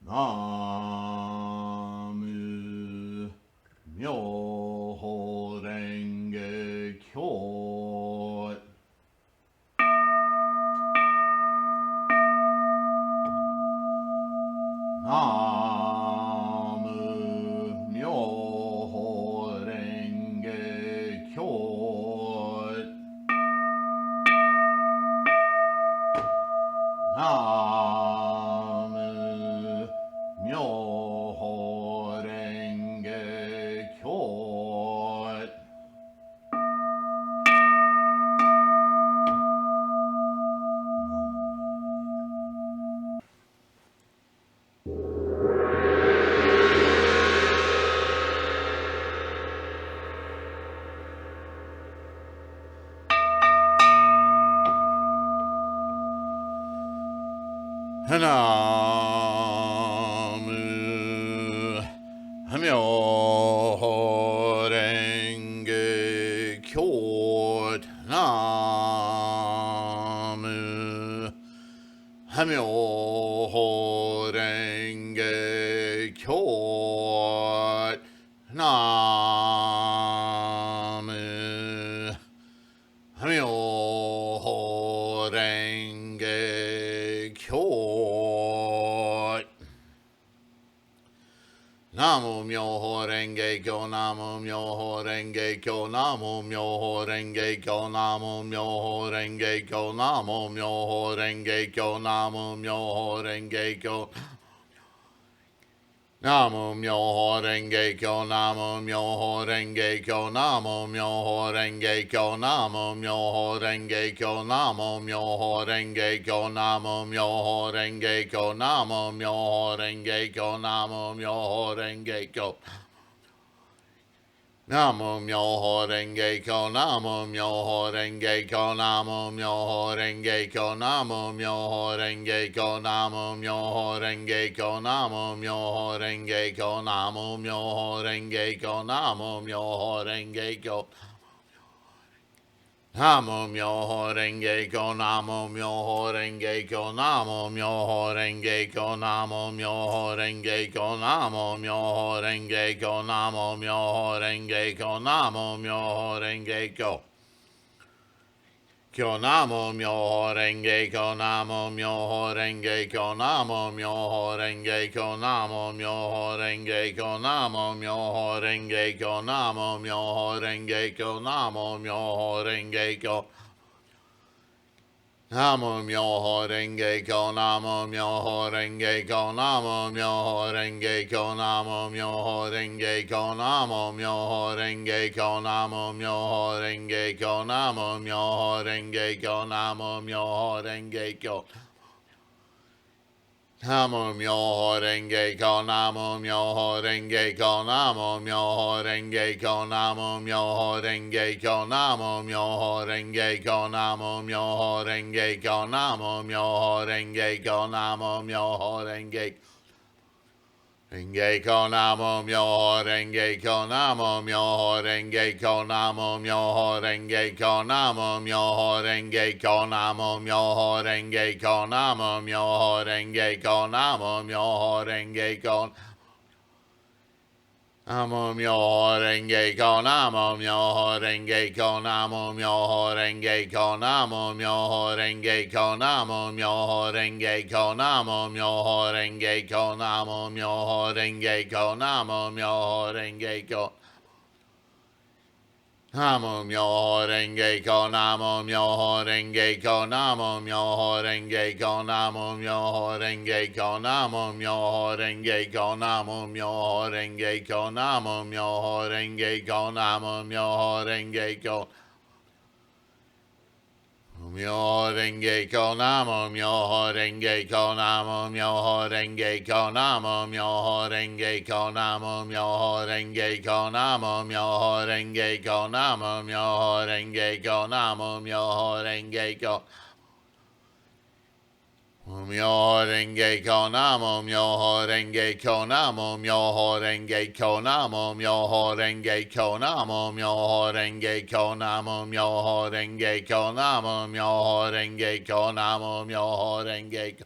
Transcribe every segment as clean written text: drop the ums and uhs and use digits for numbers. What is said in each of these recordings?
Namu Myoho Renge Kyo. Namu Myoho Renge Kyo. Namu Myoho Renge Kyo. Namu Myoho Renge Kyo. Namu Myoho Renge Kyo. Namu Myoho Renge Kyo. Namu Myoho Renge Kyo, Namu Myoho Renge Kyo, Namu Myoho Renge Kyo, Namu Myoho Renge Kyo, Namu Myoho Renge Kyo, Namu Myoho Renge Kyo. Namu Myoho Renge Kyo, Namu Myoho Renge Kyo, Namu Myoho Renge Kyo, Namu Myoho Renge Kyo, Namu Myoho Renge Kyo, Namu Myoho Renge Kyo, Namu Myoho Renge Kyo, Namu Myoho Renge Kyo. Namu Myoho Renge Kyo, Namu Myoho Renge Kyo, Namu Myoho Renge Kyo, Namu Myoho Renge Kyo, Namu Myoho Renge Kyo, Namu Myoho Renge Kyo, Namu Myoho Renge Kyo, Namu Myoho Renge Kyo. Namu Myoho Renge Kyo, Namu Myoho Renge Kyo, Namu Myoho Renge Kyo, Namu Myoho Renge Kyo, Namu Myoho Renge Kyo, Namu Myoho Renge Kyo, Namu Myoho Renge Kyo. Kyo Namu Myoho Renge Kyo, Namu Myoho Renge Kyo, Namu Myoho Renge Kyo, Namu Myoho Renge Kyo, Namu Myoho Renge Kyo, Namu Myoho Renge Kyo, Namu Myoho Renge Kyo. Namu Myoho Renge Kyo, Namu Myoho Renge Kyo, Namu Myoho Renge Kyo, Namu Myoho Renge Kyo, Namu Myoho Renge Kyo, Namu Myoho Renge Kyo, Namu Myoho Renge Kyo, Namu Myoho Renge Kyo. Namu Myoho Renge Kyo, Namu Myoho Renge Kyo, Namu Myoho Renge Kyo, Namu Myoho Renge Kyo, Namu Myoho Renge Kyo, Namu Myoho Renge Kyo, Namu Myoho Renge Kyo, Namu Myoho Renge Renge Kyo, Namu Myoho Renge Kyo, Namu Myoho Renge Kyo, Namu Myoho Renge Kyo, Namu Myoho Renge Kyo, Namu Myoho Renge Kyo, Namu Myoho Renge Kyo, Namu Myoho Renge Kyo. Namu Myoho Renge Kyo, Namu Myoho Renge Kyo, Namu Myoho Renge Kyo, Namu Myoho Renge Kyo, Namu Myoho Renge Kyo, Namu Myoho Renge Kyo, Namu Myoho Renge Kyo, Namu Myoho Renge Kyo. Namu Myoho Renge Kyo, Namu Myoho Renge Kyo, Namu Myoho Renge Kyo, Namu Myoho Renge Kyo, Namu Myoho Renge Kyo, Namu Myoho Renge Kyo, Namu Myoho Renge Kyo, Namu Myoho Renge Kyo. Myoho Renge Kyo, Namu Myoho Renge Kyo, Namu Myoho Renge Kyo, Namu Myoho Renge Kyo, Namu Myoho Renge Kyo, Namu Myoho Renge Kyo, Namu Myoho Renge Kyo, Namu Myoho Renge Kyo. Myoho Renge Kyo, Namu Myoho Renge Kyo, Namu Myoho Renge Kyo, Namu Myoho Renge Kyo, Namu Myoho Renge Kyo, Namu Myoho Renge Kyo, Namu Myoho Renge Kyo, Namu Myoho Renge Kyo.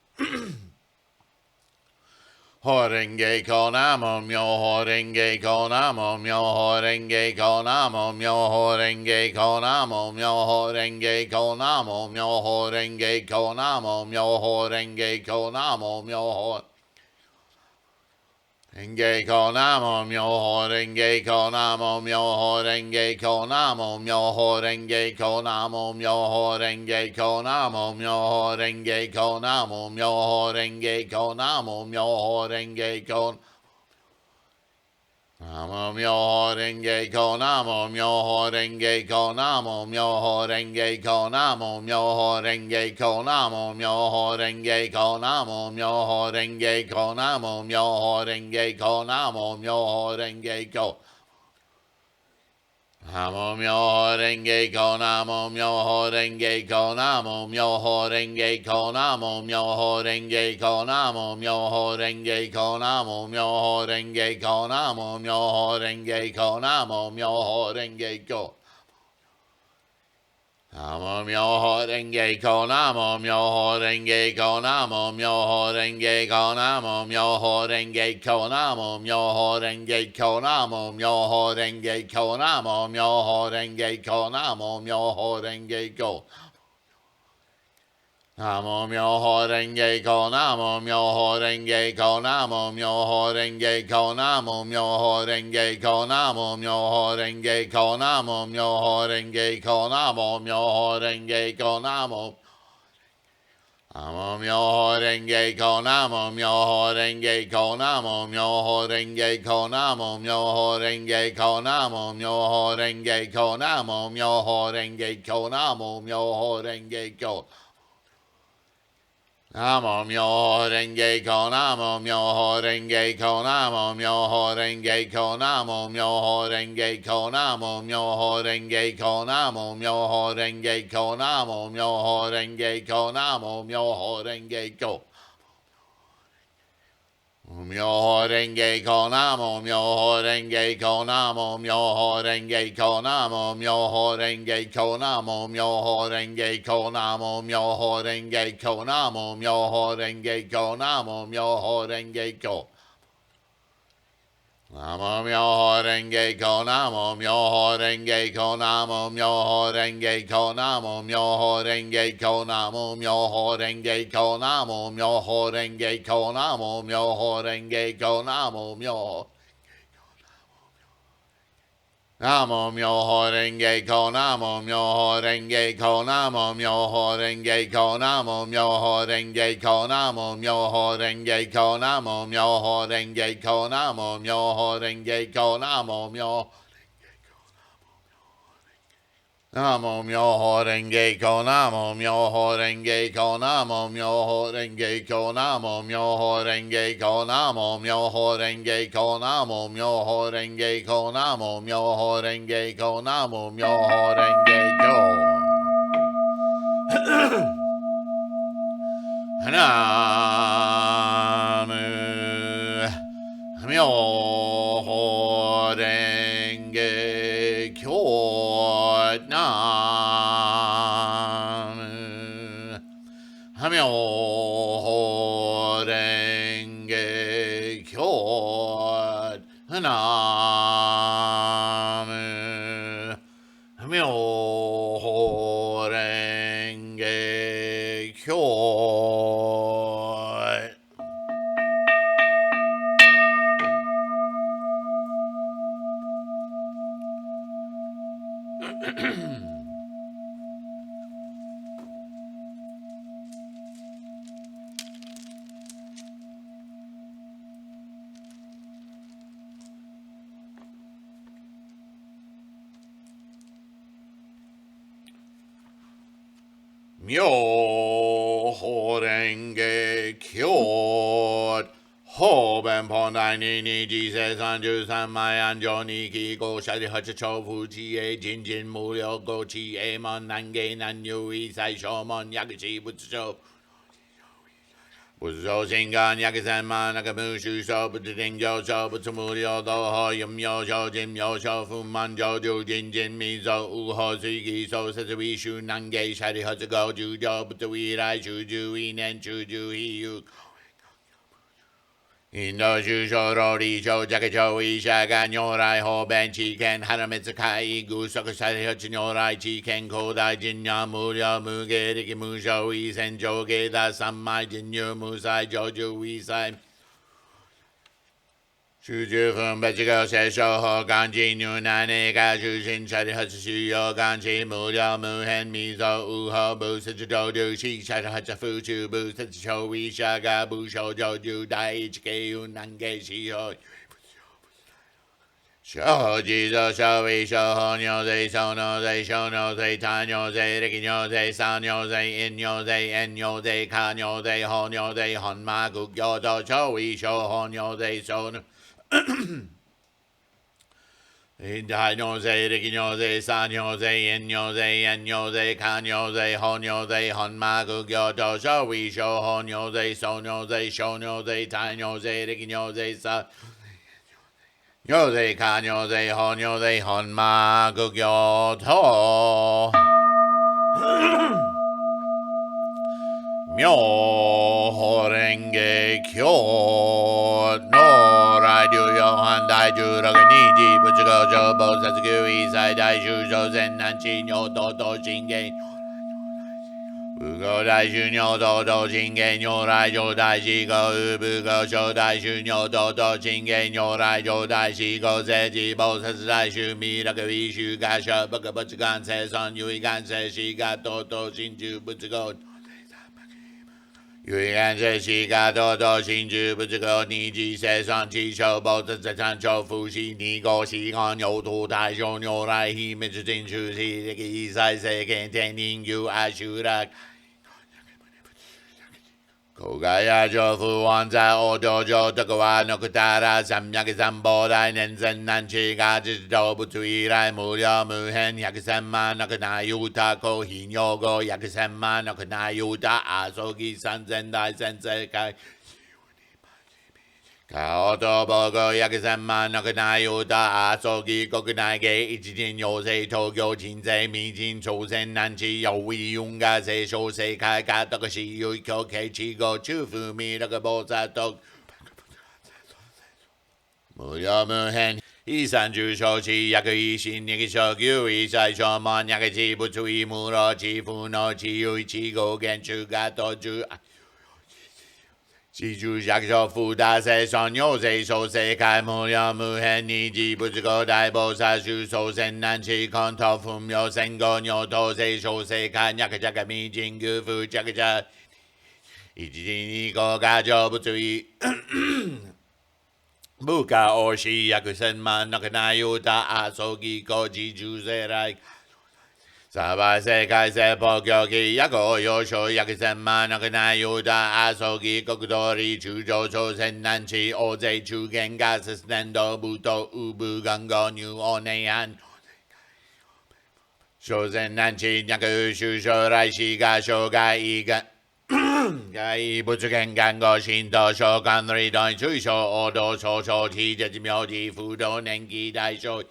Horenge konamo myo horenge konamo myo horenge konamo myo horenge konamo myo horenge konamo myo horenge konamo myo horenge konamo myo Renge konamo myoho renge konamo myoho renge konamo myoho renge konamo myoho renge konamo myoho renge konamo myoho renge konamo myoho renge konamo myoho renge konamo myoho renge konamo myoho renge konamo myoho renge konamo myoho renge konamo myoho renge konamo myoho renge konamo myoho renge konamo Namo myoho renge konamo myoho renge konamo myoho renge konamo myoho renge konamo myoho renge konamo myoho renge konamo myoho renge konamo myoho renge konamo Namo myoho renge konamo myoho renge konamo myoho renge konamo myoho renge konamo myoho renge konamo myoho renge konamo myoho renge konamo myoho renge konamo Namo myoho renge konamo myoho renge konamo myoho renge konamo myoho renge konamo myoho renge konamo myoho renge konamo myoho renge konamo Namo myoho renge konamo myoho renge konamo myoho renge konamo myoho renge konamo myoho renge konamo myoho renge konamo myoho renge konamo Namo myoho renge konamo myoho renge konamo myoho renge konamo myoho renge konamo myoho renge konamo myoho renge konamo myoho renge konamo myoho renge konamo Myoho renge konamo myoho renge konamo myoho renge konamo myoho renge konamo myoho renge konamo myoho renge konamo myoho renge konamo myoho renge konamo Namo myoho renge konamo myoho renge konamo myoho renge konamo myoho renge konamo myoho renge konamo myoho renge konamo myoho renge konamo myoho Namo myoho renge konamo myoho renge konamo myoho renge konamo myoho renge konamo myoho renge konamo myoho renge konamo myoho renge konamo myoho Namo myoho renge konamo myoho renge konamo myoho renge konamo myoho renge konamo myoho renge konamo myoho renge konamo myoho renge konamo myoho renge ko Namu myoho renge kyo Namu myoho renge kyo Namu myoho renge kyo Myoho renge kyo Hoben pondai ni Jesus anju samai anjo niki go shari hacha chofu chi e jin jin muryo go chi e mon nange nan yu isai shomon yakushi butsu Buzo Shingan Yakisan Man Nakamushu Sho Budding Yo Sho Butsumurio Doho Yum Yo Sho Jim Yo Sho Fuman Joju Jin Jin Mizo Uho Sugi So Setsui Shu Nange Shari Hotsugo Jujo Butui Rai Shuju Inen Shuju Hiyu Indo Shusho Rori Sho Jakacho Ishaga Nyorai Ho Ben Chiken Hanamitsukai Gusokusai Hochinyorai Chiken Kodai Jinya Murya Muge Riki Musho Isen Joge Da Samai Jinyu Musai Joju Isai Shuju Fum Bechigo Sesho Ho Ganji Nunane Ga Shushin Shari Hatsushuyo Ganji Murya Muhen Mizo Uho Busachu Joju Shi Shari Hatsafuchu Busacho Ishaga Busho Joju Daichike Unange Shiho Shoho Jizo Shoei Shoho Nyose Sono Ze Shono Ze Tanyo Ze Riki Nyose Sanyo Ze Inyo Ze Enyo Ze Kanyo Ze Honyo Ze Honmaku Gyodo Shoei Shoho Nyose Sono Dainyoze, Rikinyoze, Sanyoze, Inyoze, Enyoze, Kanyoze, Honyoze, Honmaku, Gyoto, Shoei, Sho, Honyoze, Sonyoze, Shonyoze, Tainyoze, Rikinyoze, Sa, Yoze, Kanyoze, Honyoze, Honmaku, Gyoto. Myo renge kyo no raidu yohan daiju raganiji buchigo jobo satsugu isai daiju jozen nanchi nyo dodo shinge ugo daiju nyo dodo shinge nyo raijo daiji go ubugo sho daiju nyo dodo shinge nyo raijo daiji go zeji bo satsu daiju mi ragavishu gasha baka buchigan se son yui gan se shiga dodo shinju buchigo Yuan Zhe Shi Ga Do Do Xin Zhi Bu Zhi Ge Ni Ji Se San Qi Shou Bo Zi Zi Chan Shou Fu Xi Ni Go Xi Gan You Tu Tai Shou Niu Rai Hi Mi Zhi Jin Shu Xi Ri Ki Sai Se Ken Ten Ning Yu A Shu Ra Kogaya Jo Fu Wan Zai O Do Jo De Gua No Kutara Sam Yak Sam Bo Dai Nen Zen Nan Chi Ga Zhi Do Bu Tui Rai Mu Liao Mu Hen Yak Sam Ma No Kana Yu Ta Ko Hin Yo Go Yak Sam Ma No Kana Yu Ta A So Gi San Zen Dai Sen Se Kai Kao To Bo Go Yak Sam Ma No Kana Yu Ta A So Gi Go Kunai Ge Ichi Jin Yo Se Tokyo Jin Se Mi Jin Chou Sen Nan Chi Yo Wi Yung Ga Se Shou Se Kai Ka To Ka Shi Yu Kyo Ke Chi Go Chu Fu Mi To Ka Bo Sa To Mu Yo Mu Hen Yi San Ju Shou Chi Yak Yi Shin Yak Shou Gyu Yi Sai Shou Man Yak Chi Bu Cui Mu Ro Chi Fu No Chi Yu Chi Go Gen Chu Ga To Ju Chi Ju Yak Shou Fu Da Se Son Yo Se Shou Se Kai Mu Yo Mu Hen Ni Ji Bu Zhi Go Dai Bo Sa Shu Shou Sen Nan Chi Kon To Fum Yo Sen Go Nyo To Se Shou Se Kai Yak Chak Mi Jin Gu Fu Chak Cha Ichi Jin Ni Go Ga Jo Bu Cui Buka or Shi Yakusen Man Nakana Yuta Asogi Koji Ju Se Rai Sabai Se Kai Se Pokyo Ki Yako Yosho Yakusen Man Nakana Yuta Asogi Kokudori Chujo Cho Sen Nanchi Oze Chu Genga Sesnendo Buto Ubu Gango Nyu Onehan Shozen Nanchi Nyaku Shusho Rai Shiga Shoga Iga Gai Butsuken Gango Shinto Shokan Ridon Chusho Odo Shosho Chi Jimyoji Fudo Nengi Daisho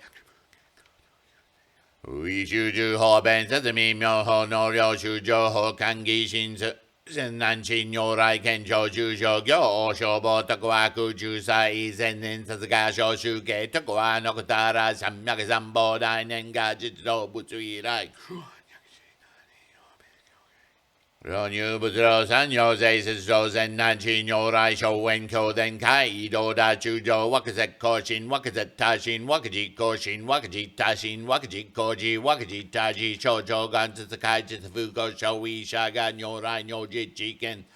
Ui Shuju Ho Ben Sesame Myoho No Ryo Shujo Ho Kangi Shinsu Senan Shin Yorai Kensho Shusho Gyo Shobo Takuaku Jusai Senin Sasuga Sho Shuke Takua Nokotara Samyak Sambo Dai Nenga Jitto Butsui Rai Ronyu Butro San Yose Sisto Zen Nanchin Yorai Sho Wen Kyo Den Kai Do Da Chujo Wakazet Koshin Wakazet Tashin Wakaji Koshin Wakaji Tashin Wakaji Koji Wakaji Taji Chojo Gan Tsakai Chitafuko Shoi Shagan Yorai Nyoji Chicken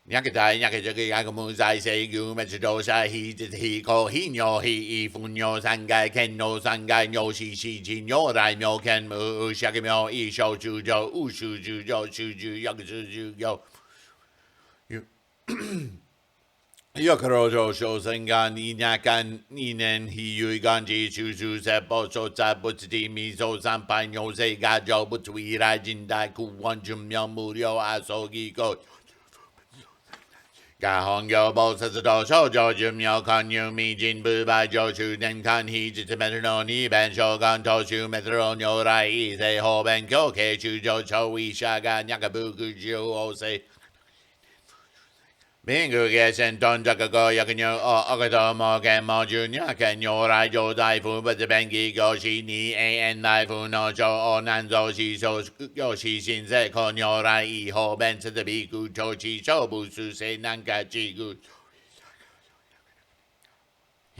Nyakatai Nyakajaki Yakamuzai Seigu Metsudosa He Ko Hinyo He Funyo Sangai Kenno Sangai Nyo Shi Jin Yorai Myo Ken Mu Shakimyo Isho Chujo Ushu Jujo Shuju Yakuju Yo Yokorojo Shosengan Inakan Inen Hiyu Ganji Shuju Seppo Shotsa Butsuti Miso Sampai Nyose Gajo Butsui Rajin Daiku Wanjum Yamuryo Asogi Go が本業菩薩道少女寿命混入未人部売上中年間非実メルの二弁召喚当主メトロ如来正法勉強系中上超医者が脈部中応せ民具下戦頓着語薬入をおことも剣も十二剣如来上大夫仏弁義行士に永遠大夫の長南蔵思想行士新世公如来異法弁設備空調地勝負数世南下地具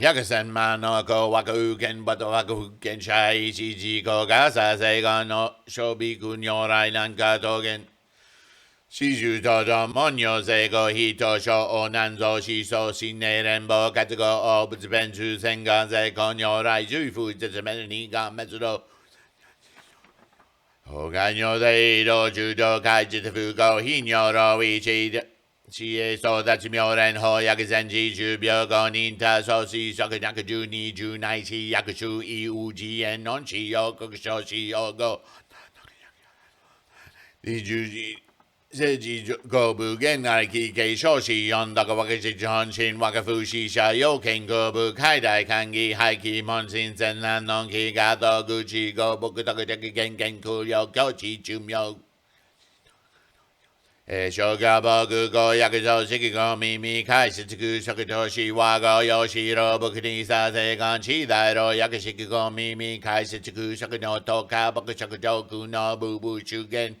百千万の子枠右見バト枠福建社一時公がさせがの勝備空如来南下桃源四十多種文様成功非当小南蔵思想新内連邦活合仏弁中戦が成功如来十夫絶滅二が滅度他如来道中道開実不公非如老一知恵相立妙蓮法薬禅寺中病後人他創始即百十二十内視薬種異無自演non使用国書使用後二十政治公部現内期継承士四德若実本心若夫士社要健公部開大歓喜廃棄門心戦難能期が道具地公僕特的現見空量教地中妙小家僕公約上式公耳開設空食都市和合用しろ僕にさせがん地大老約式公耳開設空食のとか僕食上空の部部主言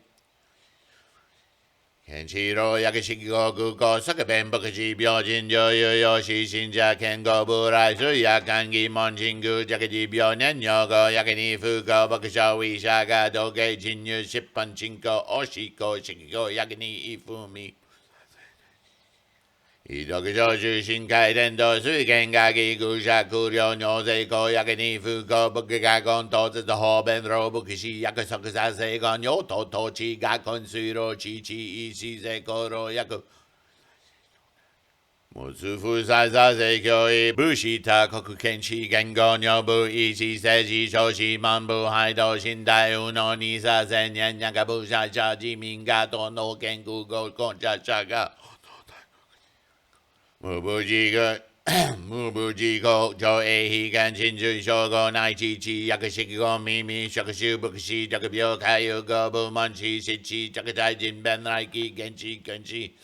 健地老薬式国高速弁北地病人上有用し信者健康部来水や歓喜門神宮弱地病年尿後薬に不幸爆笑医者が同型侵入出版鎮行おし公式後薬に異風味異読上中心回伝道水源が義空者空量尿税公薬に不幸僕が根当絶法弁老牧師約束させが尿と統治が根水老地地意思税公老薬無数不再させ教育武士他国権地言語尿部意思政治少子万部配道新大右の二さ千年中部社者自民がとの健康合根者者が無部事故無部事故上映非間真珠称号内地地薬式後耳職種牧師特病海遊合部門地湿地着大人弁来期現地現地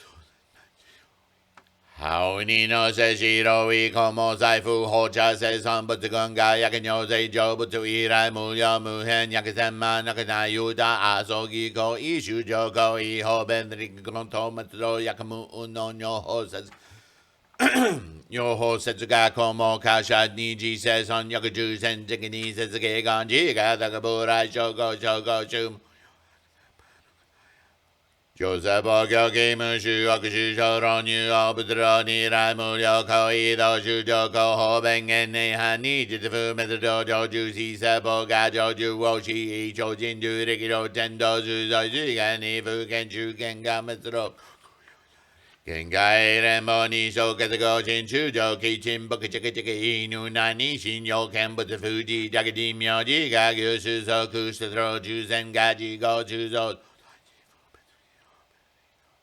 ハウニのせしろいこも財布放射生産物群が薬尿税成物依頼無料無変約千万なくない言うた遊ぎ行為修上行為法弁力の統末道薬無運の尿法説養法説が項目会社二次生産約十戦的に設計が自が高部来商工商工中調査防御義務修学修小老入王物老二来無料行為道修上行法弁言内反に実不滅道上中四世法が上中をし異超人流力道天道主在主が二不見中見が滅道県外連邦に総結合心中上基沈北チクチク犬内に信用見物富士弱地名字が牛種即ストロ中戦が自合中造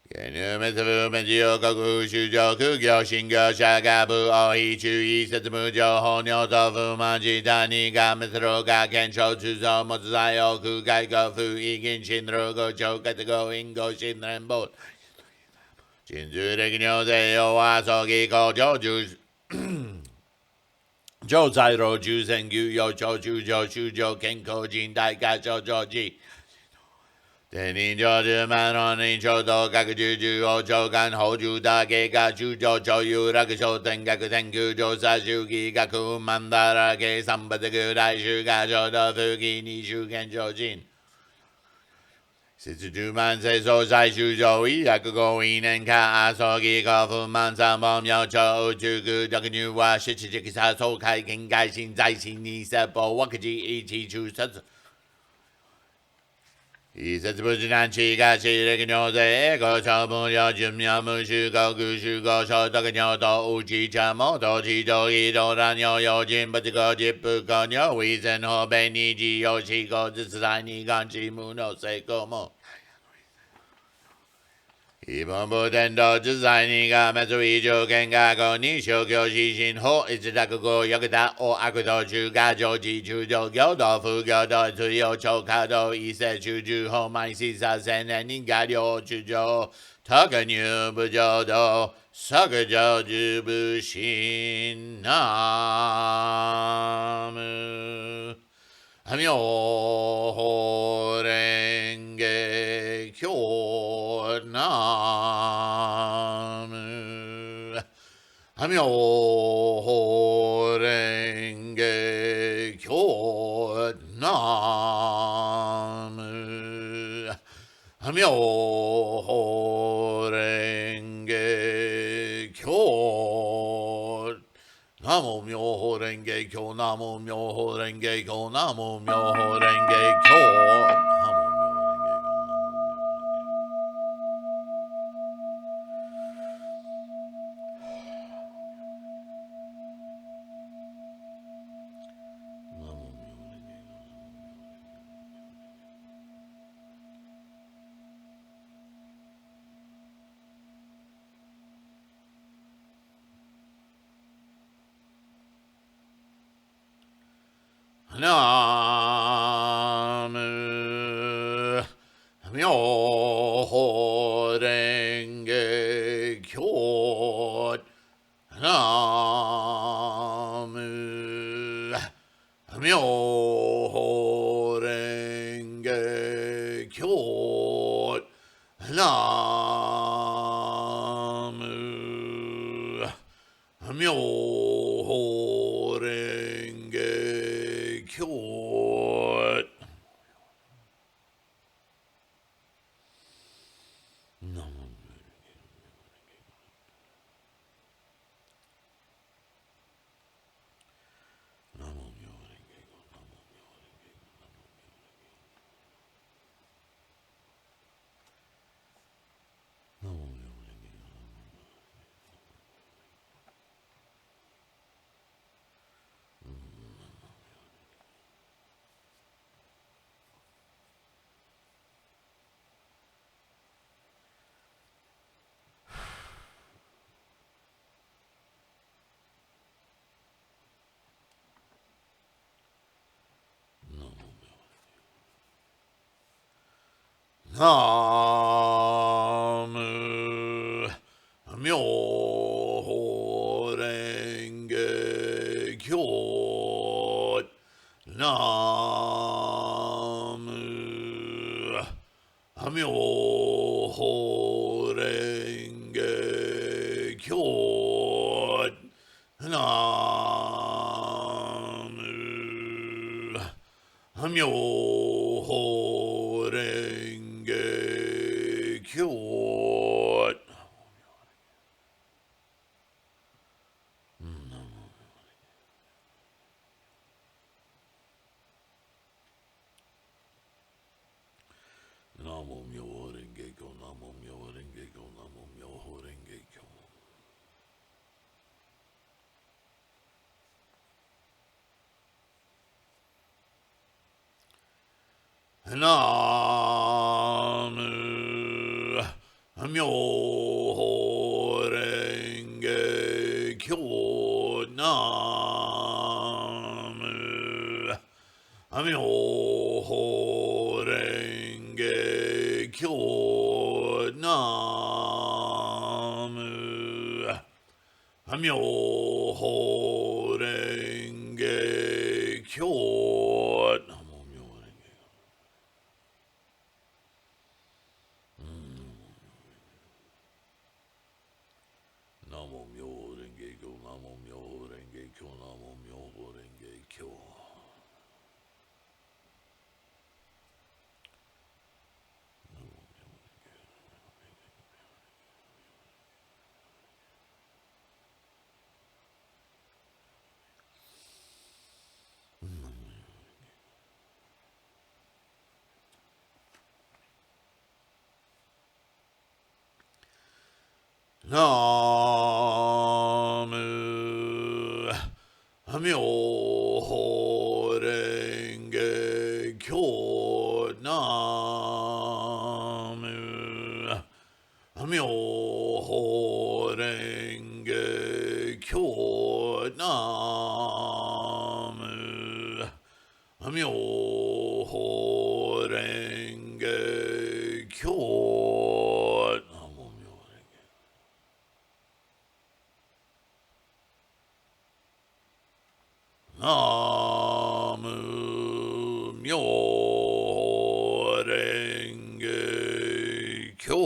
現入滅不滅用国主上空業新業者が部王非注意説無情報尿と不満自他にが滅老が検証中造持つ在王空外国不意銀新老後超結合因果新連邦真珠力尿税用は葬儀工場上在老中戦牛用超中上修上健康人大会長上地天人上10万の人超等各十十を長官法中だけが中上超有楽商天学天空上査周期学万だらけ三仏具大衆が上道不義に周見上人節10万世総最終上位約5位年間葬儀交付万三本名超中空特入は七直差総会見外新在新に説法枠地一中説一説無事難地が私力尿税ご超無料寿命無修合空修合所得尿とうち茶も土地上移動乱尿用人物合実不可尿微生法弁二次用思考実在に願地無の成功も Ibon Budendo designing a Matsuijo Gengago Nisho Kyoshi Shinho Ichidakugo Yokata o Akudo Chugajo Jichujo Gyodo Fugodo Tuyo Chokado Ise Chuju Homai Sisa Sen and Ningadio Chujo Takanyu Bujodo Sakajo Jubushin Namu Hamyo Renge Kyo Namu Hamyo Renge Kyo Namu Hamyo Renge Kyo Namo Myoho Renge Kyo, Namo Myoho Renge Kyo, Namo Myoho Renge Kyo. Namu Myoho Renge Kyo. Namu Myoho Renge Kyo. Namu Myoho Renge Kyo. Namu Myoho Renge Kyo. Namu Myoho Renge Kyo. Namu Myoho Renge Kyo. Namo Myoho Renge Kyo, Namo Myoho Renge Kyo, Namo Myoho Renge Kyo. Namu Myoho Renge Kyo. Namu Myoho Renge Kyo. Namu Myoho Renge Kyo. Namo Myoho Renge Kyo, Namo Myoho Renge Kyo, Namo Myoho Renge Kyo. Namu Myoho Renge Kyo. Namu Myoho Namu Myoho Renge Kyo. Namu Myoho Renge. Namu Myoho Renge Kyo.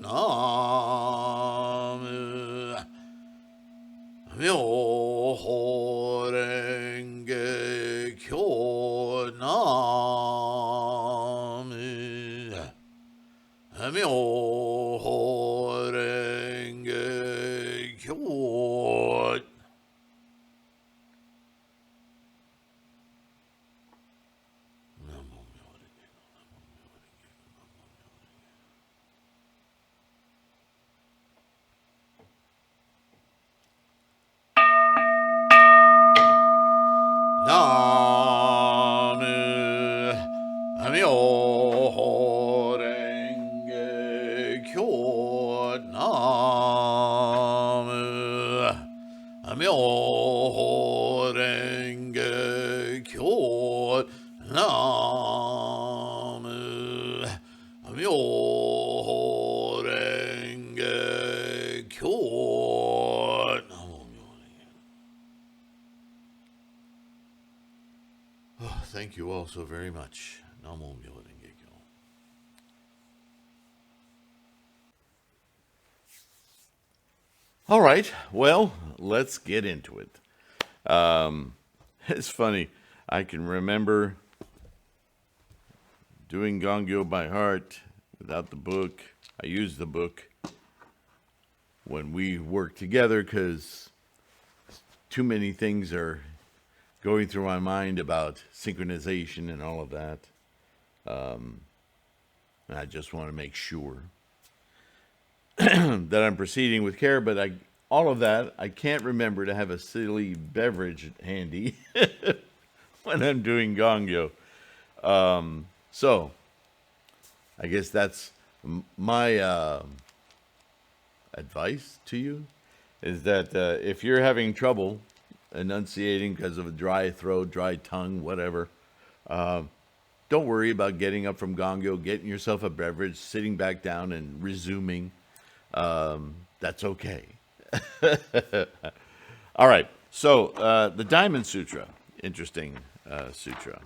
Namu Myoho Renge Kyo. Namu Myoho Renge Kyo. Namu Myoho Renge Kyo. Namu Myoho Renge Kyo. Namu Myoho Renge Kyo. Namu Myoho Renge Kyo. Oh, thank you all so very much. Namo Myoho Renge Kyo. All right, well, let's get into it. It's funny. I can remember doing Gongyo by heart without the book. I used the book when we worked together because too many things are going through my mind about synchronization and all of that. And I just want to make sure that I'm proceeding with care, but all of that, I can't remember to have a silly beverage handy when I'm doing Gongyo. So, I guess that's my advice to you, is that if you're having trouble enunciating because of a dry throat, dry tongue, whatever, don't worry about getting up from Gongyo, getting yourself a beverage, sitting back down and resuming. That's okay. All right. So the Diamond Sutra, interesting sutra.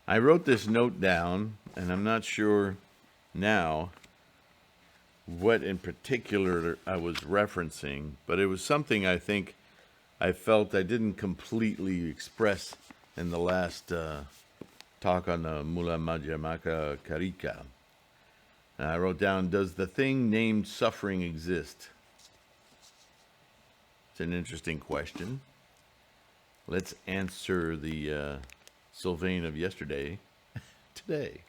I wrote this note down, and I'm not sure now what in particular I was referencing, but it was something I think I felt I didn't completely express in the last talk on the Mula Madhyamaka Karika. And I wrote down, does the thing named suffering exist? It's an interesting question. Let's answer the Sylvain of yesterday today.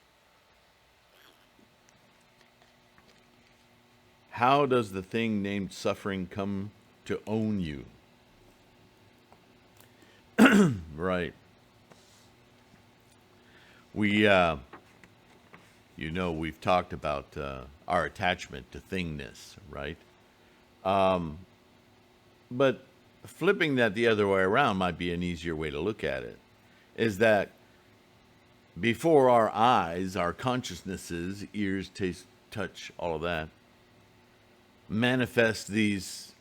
How does the thing named suffering come to own you? Right. We, we've talked about our attachment to thingness, right? But flipping that the other way around might be an easier way to look at it. Is that before our eyes, our consciousnesses, ears, taste, touch, all of that, manifest these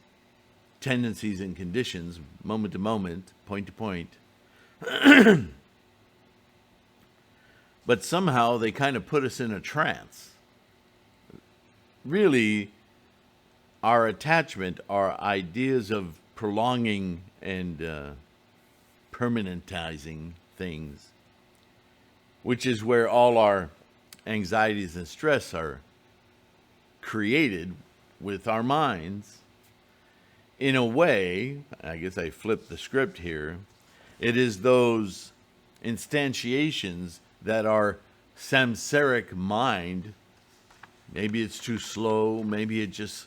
tendencies and conditions moment to moment, point to point. But somehow they kind of put us in a trance. Really, our attachment, our ideas of prolonging and permanentizing things, which is where all our anxieties and stress are created with our minds. In a way, I guess I flipped the script here, it is those instantiations that our samsaric mind, maybe it's too slow, maybe it just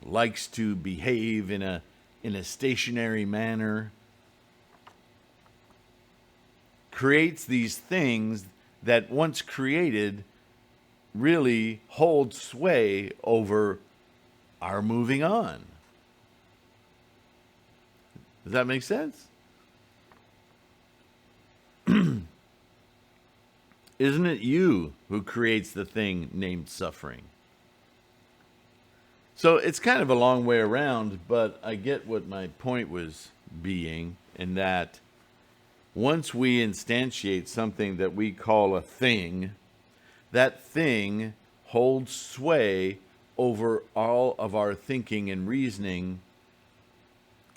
likes to behave in a stationary manner, creates these things that once created really hold sway over our moving on. Does that make sense? Isn't it you who creates the thing named suffering? So it's kind of a long way around, but I get what my point was being, in that once we instantiate something that we call a thing, that thing holds sway over all of our thinking and reasoning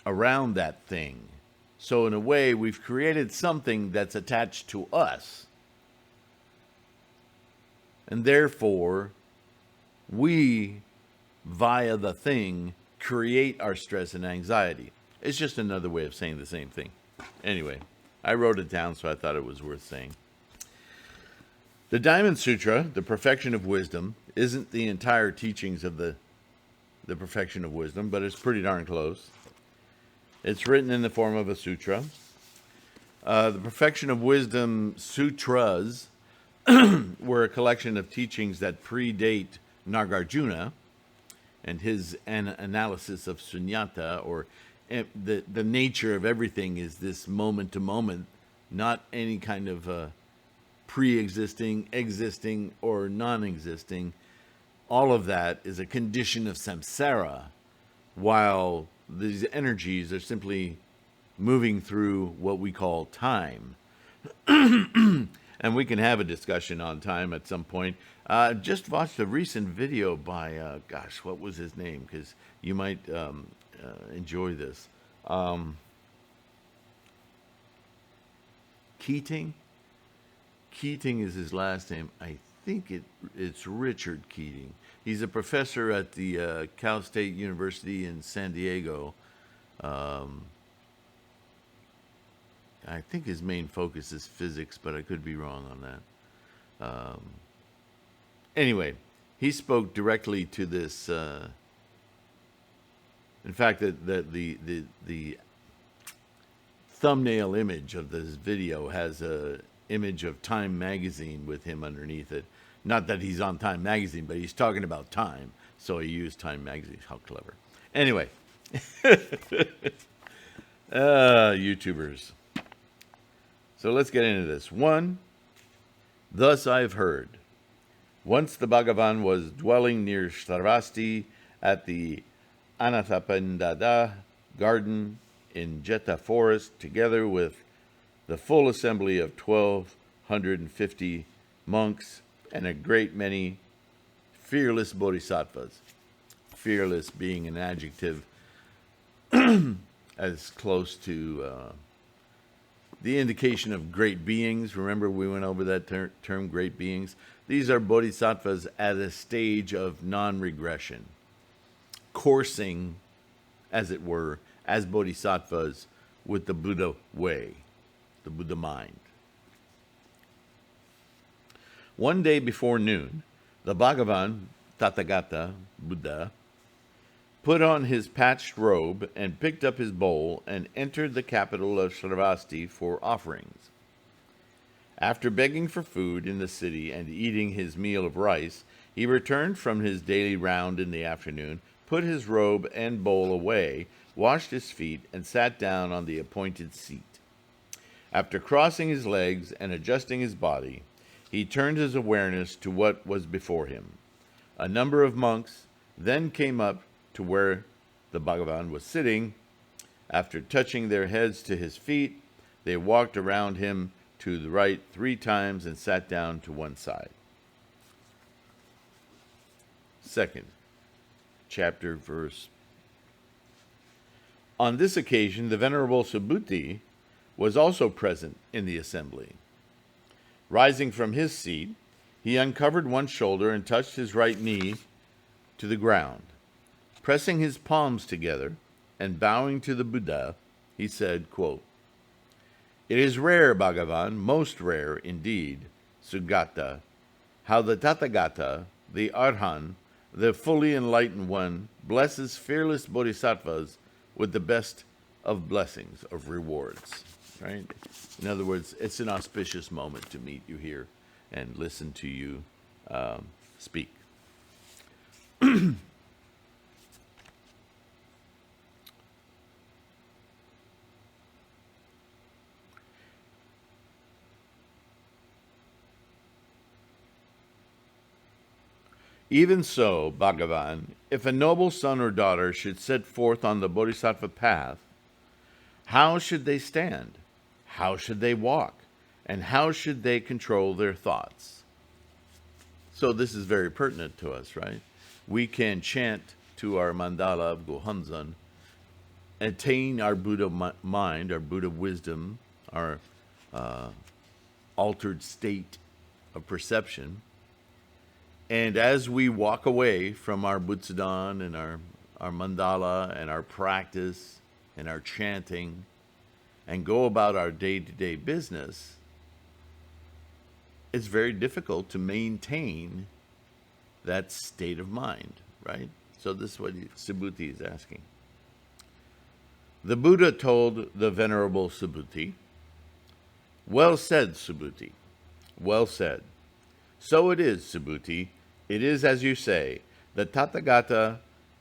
around that thing. So in a way, we've created something that's attached to us. And therefore, we, via the thing, create our stress and anxiety. It's just another way of saying the same thing. Anyway, I wrote it down, so I thought it was worth saying. The Diamond Sutra, the perfection of wisdom, isn't the entire teachings of the perfection of wisdom, but it's pretty darn close. It's written in the form of a sutra. The perfection of wisdom sutras were a collection of teachings that predate Nagarjuna and his analysis of sunyata, or the nature of everything is this moment to moment, not any kind of pre-existing, existing, or non-existing. All of that is a condition of samsara, while these energies are simply moving through what we call time. And we can have a discussion on time at some point. Just watched a recent video by, what was his name? Because you might enjoy this. Keating? Keating is his last name. I think it's Richard Keating. He's a professor at the Cal State University in San Diego. I think his main focus is physics, but I could be wrong on that. Anyway, he spoke directly to this. In fact, the thumbnail image of this video has a image of Time magazine with him underneath it. Not that he's on Time magazine, but he's talking about time, so he used Time magazine. How clever. Anyway, YouTubers. So let's get into this. 1, thus I've heard. Once the Bhagavan was dwelling near Shravasti at the Anathapindada garden in Jeta forest, together with the full assembly of 1,250 monks and a great many fearless bodhisattvas. Fearless being an adjective as close to the indication of great beings. Remember, we went over that term, great beings. These are bodhisattvas at a stage of non-regression, coursing, as it were, as bodhisattvas with the Buddha way, the Buddha mind. One day before noon, the Bhagavan, Tathagata, Buddha, put on his patched robe and picked up his bowl and entered the capital of Shravasti for offerings. After begging for food in the city and eating his meal of rice, he returned from his daily round in the afternoon, put his robe and bowl away, washed his feet, and sat down on the appointed seat. After crossing his legs and adjusting his body, he turned his awareness to what was before him. A number of monks then came up to where the Bhagavan was sitting. After touching their heads to his feet, they walked around him to the right 3 times and sat down to one side. Second chapter, verse. On this occasion, the Venerable Subhuti was also present in the assembly. Rising from his seat, he uncovered one shoulder and touched his right knee to the ground. Pressing his palms together and bowing to the Buddha, he said, quote, "It is rare, Bhagavan, most rare indeed, Sugata, how the Tathagata, the Arhan, the fully enlightened one, blesses fearless bodhisattvas with the best of blessings, of rewards." Right? In other words, it's an auspicious moment to meet you here and listen to you speak. Even so, Bhagavan, if a noble son or daughter should set forth on the Bodhisattva path, how should they stand? How should they walk? And how should they control their thoughts? So this is very pertinent to us, right? We can chant to our mandala of Gohonzon, attain our Buddha mind, our Buddha wisdom, our altered state of perception. And as we walk away from our Butsudan and our mandala and our practice and our chanting and go about our day-to-day business, it's very difficult to maintain that state of mind, right? So this is what Subhuti is asking. The Buddha told the Venerable Subhuti, "Well said, Subhuti, well said. So it is, Subhuti. It is as you say. The Tathagata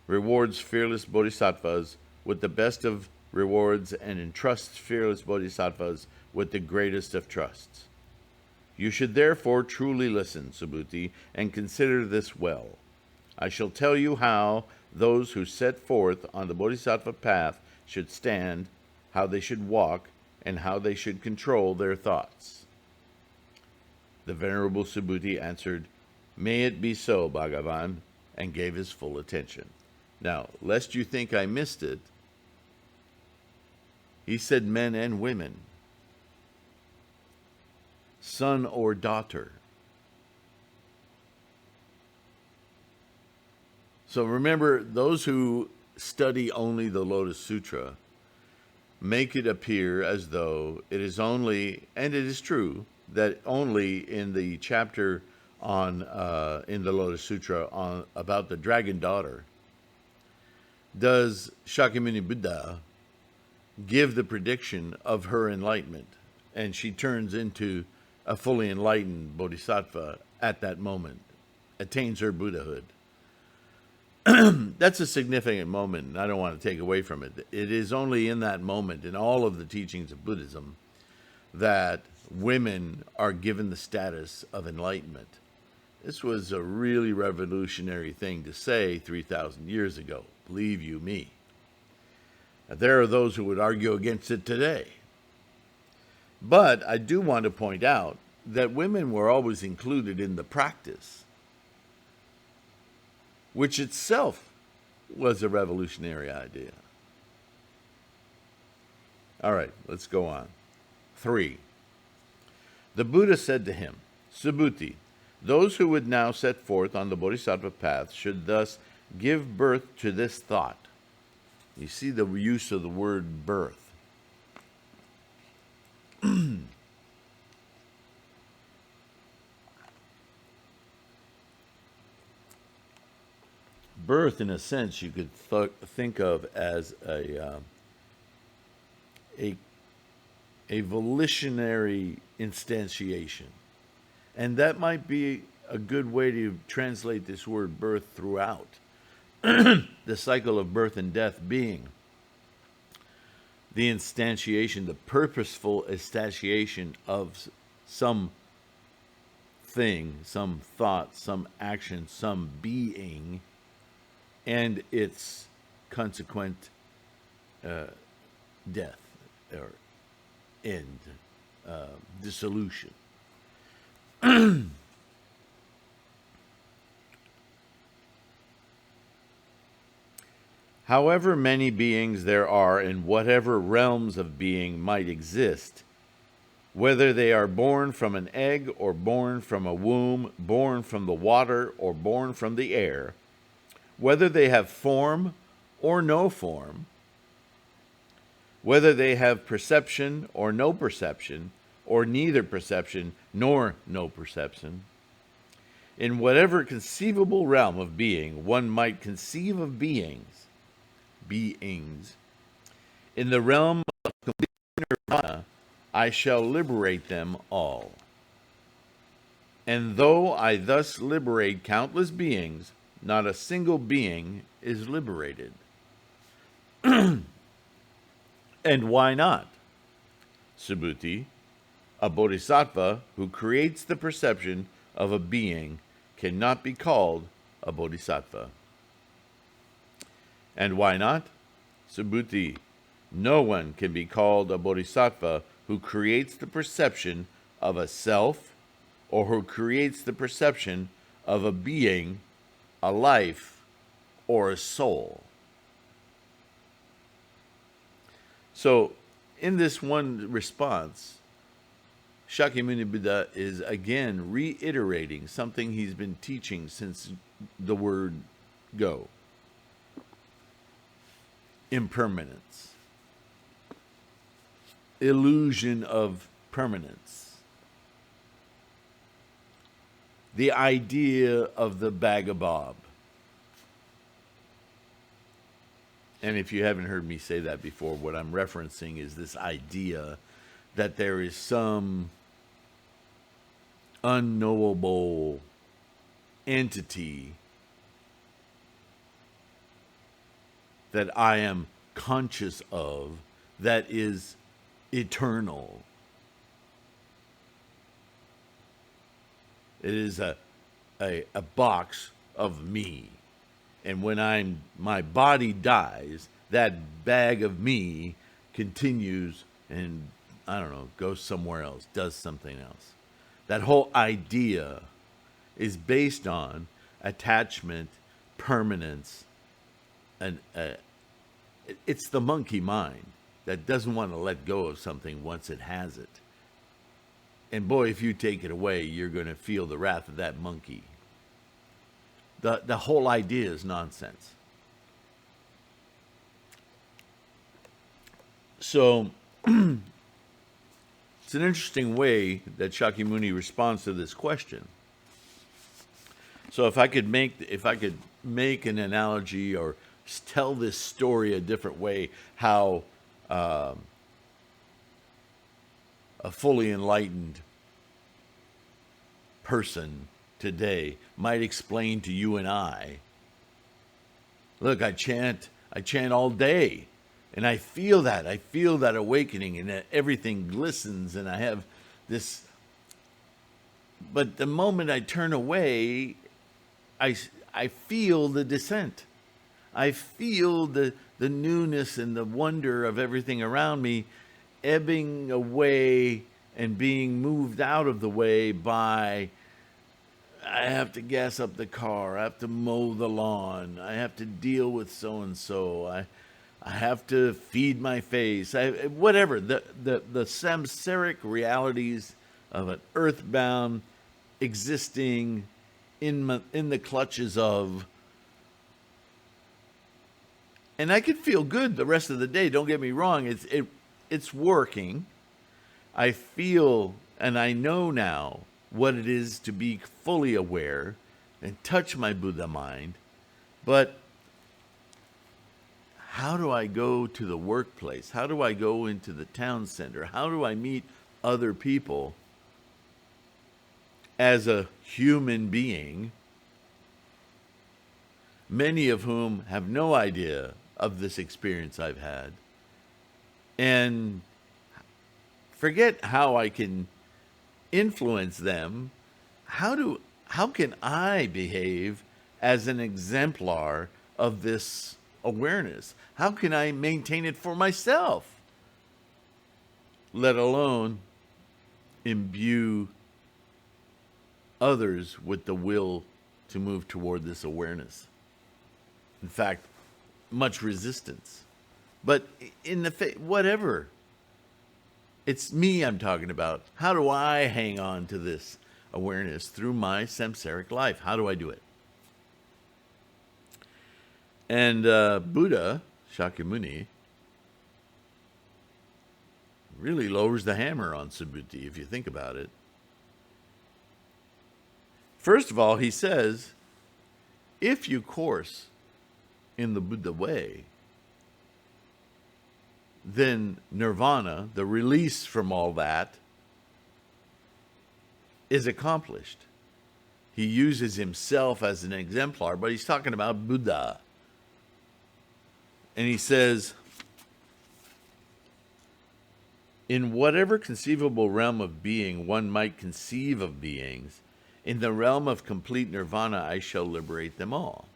rewards fearless bodhisattvas with the best of rewards and entrusts fearless bodhisattvas with the greatest of trusts. You should therefore truly listen, Subhuti, and consider this well. I shall tell you how those who set forth on the bodhisattva path should stand, how they should walk, and how they should control their thoughts." The Venerable Subhuti answered, "May it be so, Bhagavan," and gave his full attention. Now, lest you think I missed it, he said men and women, son or daughter. So remember, those who study only the Lotus Sutra make it appear as though it is only, and it is true, that only in the chapter on in the Lotus Sutra about the dragon daughter does Shakyamuni Buddha give the prediction of her enlightenment, and she turns into a fully enlightened bodhisattva at that moment, attains her Buddhahood. That's a significant moment, and I don't want to take away from it. It is only in that moment, in all of the teachings of Buddhism, that women are given the status of enlightenment. This was a really revolutionary thing to say 3,000 years ago, believe you me. There are those who would argue against it today. But I do want to point out that women were always included in the practice, which itself was a revolutionary idea. All right, let's go on. 3. The Buddha said to him, "Subhuti, those who would now set forth on the Bodhisattva path should thus give birth to this thought. You see the use of the word birth. Birth, in a sense, you could think of as a volitionary instantiation. And that might be a good way to translate this word birth throughout. The cycle of birth and death being the instantiation, the purposeful instantiation of some thing, some thought, some action, some being, and its consequent death or end, dissolution. However many beings there are in whatever realms of being might exist, whether they are born from an egg or born from a womb, born from the water or born from the air, whether they have form or no form, whether they have perception or no perception, or neither perception nor no perception, in whatever conceivable realm of being one might conceive of beings, in the realm of complete nirvana, I shall liberate them all. And though I thus liberate countless beings, not a single being is liberated. And why not? Subhuti, a bodhisattva who creates the perception of a being cannot be called a bodhisattva. And why not? Subhuti, no one can be called a bodhisattva who creates the perception of a self or who creates the perception of a being, a life, or a soul. So, in this one response, Shakyamuni Buddha is again reiterating something he's been teaching since the word go. Impermanence. Illusion of permanence. The idea of the bag of bob. And if you haven't heard me say that before, what I'm referencing is this idea that there is some unknowable entity that I am conscious of that is eternal. It is a box of me. And when my body dies, that bag of me continues and, I don't know, goes somewhere else, does something else. That whole idea is based on attachment, permanence, and it's the monkey mind that doesn't want to let go of something once it has it. And boy, if you take it away, you're going to feel the wrath of that monkey. The whole idea is nonsense. So it's an interesting way that Shakyamuni responds to this question. So if I could make an analogy or tell this story a different way, how a fully enlightened person today might explain to you and I, look, I chant all day, and I feel that awakening, and that everything glistens, and I have this, but the moment I turn away, I feel the descent. I feel the newness and the wonder of everything around me ebbing away and being moved out of the way by, I have to gas up the car, I have to mow the lawn, I have to deal with so-and-so, I have to feed my face, whatever, the samsaric realities of an earthbound existing in the clutches of And I could feel good the rest of the day. Don't get me wrong. It's working. I feel and I know now what it is to be fully aware and touch my Buddha mind. But how do I go to the workplace? How do I go into the town center? How do I meet other people as a human being, many of whom have no idea of this experience I've had, and forget how I can influence them? How can I behave as an exemplar of this awareness? How can I maintain it for myself, let alone imbue others with the will to move toward this awareness? In fact, much resistance. But in the whatever, it's me I'm talking about. How do I hang on to this awareness through my samsaric life? How do I do it? And Buddha, Shakyamuni, really lowers the hammer on Subhuti, if you think about it. First of all, he says, if you course in the Buddha way, then nirvana, the release from all that, is accomplished. He uses himself as an exemplar, but he's talking about Buddha. And he says, in whatever conceivable realm of being one might conceive of beings, in the realm of complete nirvana, I shall liberate them all.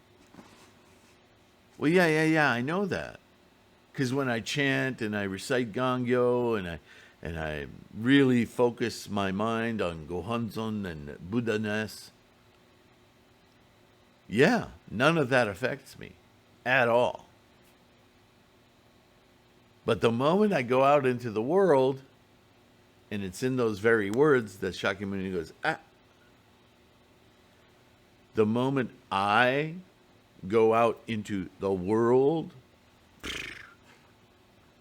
Well, yeah, I know that. Because when I chant and I recite Gongyo and I really focus my mind on Gohonzon and Buddha-ness, yeah, none of that affects me at all. But the moment I go out into the world, and it's in those very words that Shakyamuni goes, the moment I go out into the world,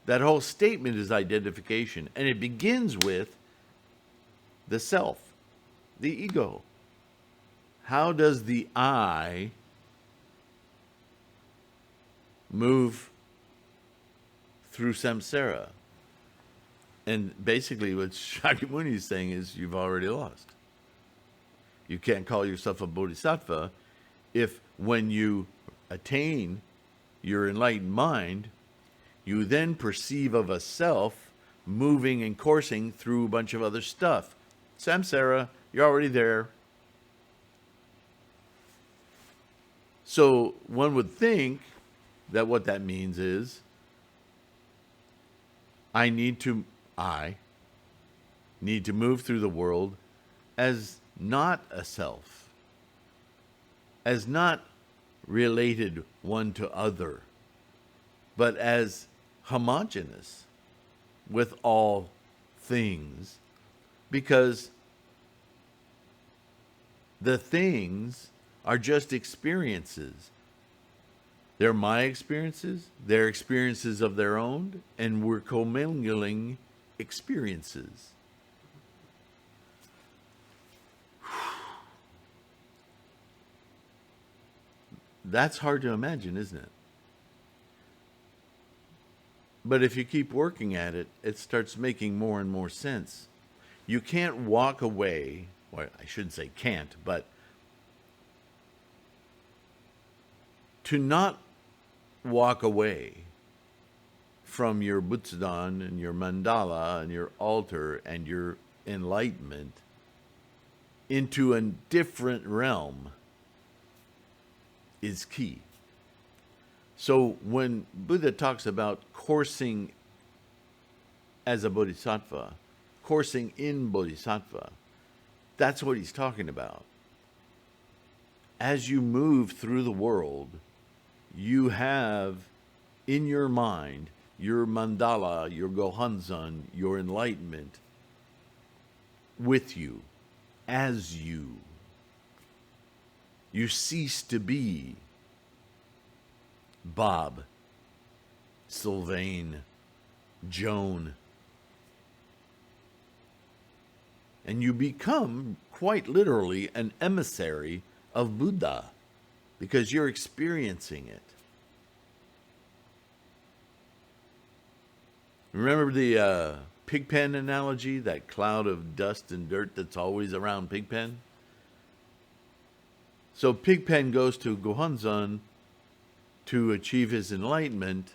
that whole statement is identification. And it begins with the self, the ego. How does the I move through samsara? And basically what Shakyamuni is saying is you've already lost. You can't call yourself a bodhisattva if when you attain your enlightened mind, you then perceive of a self moving and coursing through a bunch of other stuff. Samsara, you're already there. So one would think that what that means is I need to move through the world as not a self, as not related one to other, but as homogeneous with all things, because the things are just experiences. They're my experiences, they're experiences of their own, and we're commingling experiences. That's hard to imagine, isn't it? But if you keep working at it, it starts making more and more sense. You can't walk away, well, I shouldn't say can't, but to not walk away from your Butsudan and your mandala and your altar and your enlightenment into a different realm is key. So when Buddha talks about coursing as a bodhisattva, coursing in bodhisattva, that's what he's talking about. As you move through the world, you have in your mind your mandala, your gohanzon, your enlightenment with you, as you. You cease to be Bob Sylvain, Joan. And you become quite literally an emissary of Buddha because you're experiencing it. Remember the Pigpen analogy, that cloud of dust and dirt that's always around Pigpen? So Pigpen goes to Gohonzon to achieve his enlightenment.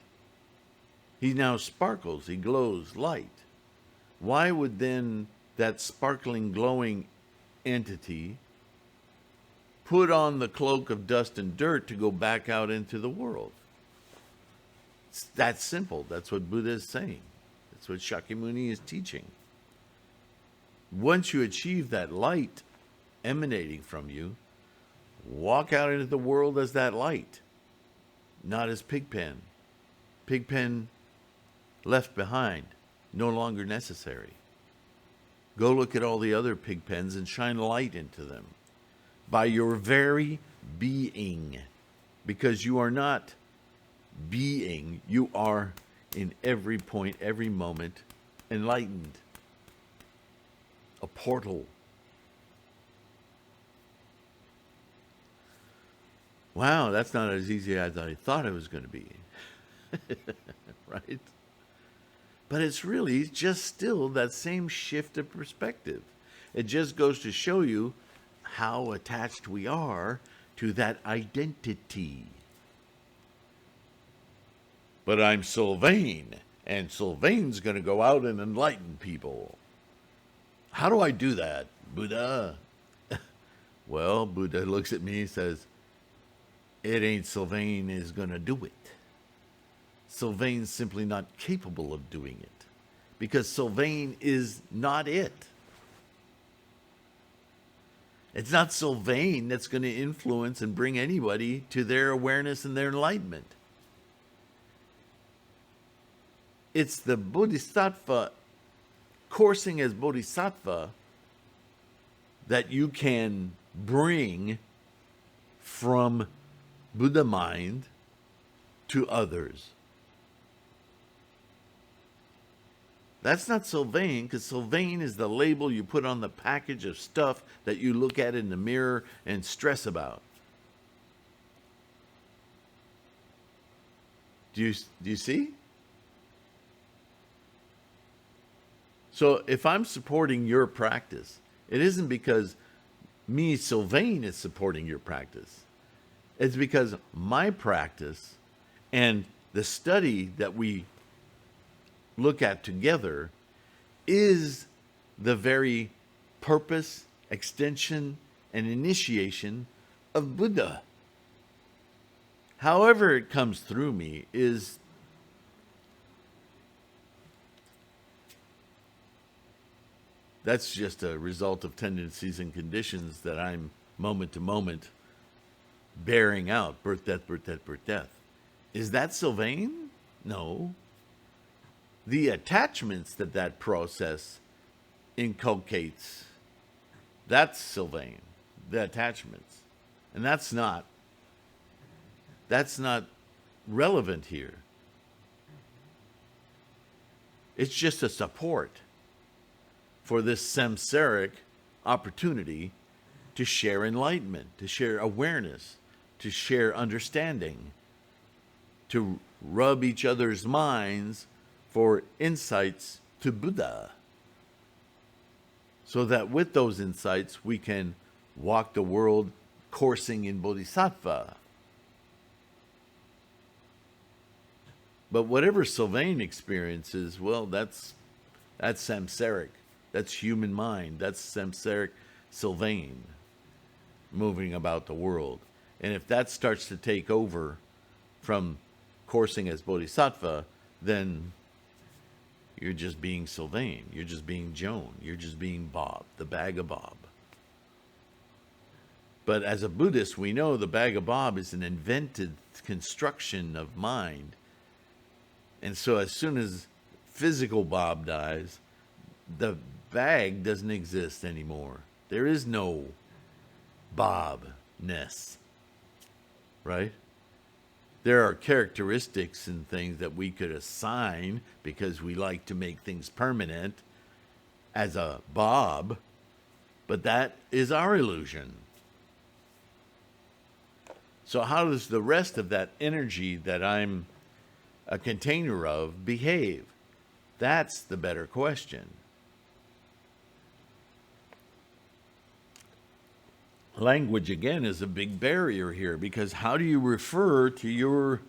He now sparkles, he glows light. Why would then that sparkling, glowing entity put on the cloak of dust and dirt to go back out into the world? It's that simple. That's what Buddha is saying. That's what Shakyamuni is teaching. Once you achieve that light emanating from you, walk out into the world as that light, not as Pigpen. Pigpen left behind, no longer necessary. Go look at all the other Pigpens and shine light into them by your very being, because you are not being, you are in every point, every moment, enlightened. A portal. Wow, that's not as easy as I thought it was going to be. Right? But it's really just still that same shift of perspective. It just goes to show you how attached we are to that identity. But I'm Sylvain, and Sylvain's going to go out and enlighten people. How do I do that, Buddha? Well, Buddha looks at me and says, it ain't Sylvain is going to do it. Sylvain's simply not capable of doing it, because Sylvain is not it. It's not Sylvain that's going to influence and bring anybody to their awareness and their enlightenment. It's the Bodhisattva coursing as Bodhisattva that you can bring from Buddha mind to others. That's not Sylvain, because Sylvain is the label you put on the package of stuff that you look at in the mirror and stress about. Do you see? So if I'm supporting your practice, it isn't because me, Sylvain, is supporting your practice. It's because my practice and the study that we look at together is the very purpose, extension, and initiation of Buddha. However it comes through me is that's just a result of tendencies and conditions that I'm moment to moment bearing out. Birth, death, birth, death, birth, death. Is that Sylvain? No. The attachments that process inculcates, that's Sylvain, the attachments. And that's not relevant here. It's just a support for this samsaric opportunity to share enlightenment, to share awareness, to share understanding, to rub each other's minds for insights to Buddha, so that with those insights we can walk the world coursing in Bodhisattva. But whatever Sylvain experiences, well, that's samsaric. That's human mind. That's samsaric Sylvain moving about the world. And if that starts to take over from coursing as Bodhisattva, then you're just being Sylvain. You're just being Joan. You're just being Bob, the bag of Bob. But as a Buddhist, we know the bag of Bob is an invented construction of mind. And so as soon as physical Bob dies, the bag doesn't exist anymore. There is no Bob-ness. Right? There are characteristics and things that we could assign because we like to make things permanent as a Bob, but that is our illusion. So how does the rest of that energy that I'm a container of behave? That's the better question. Language, again, is a big barrier here, because how do you refer to your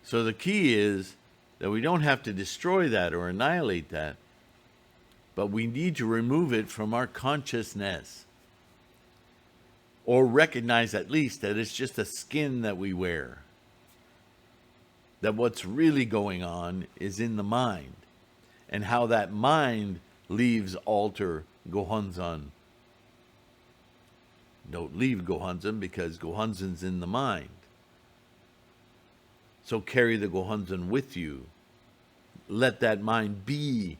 So the key is that we don't have to destroy that or annihilate that, but we need to remove it from our consciousness, or recognize at least that it's just a skin that we wear, that what's really going on is in the mind, and how that mind leaves alter Gohonzon. Don't leave Gohonzon, because Gohonzon's in the mind. So carry the Gohonzon with you. Let that mind be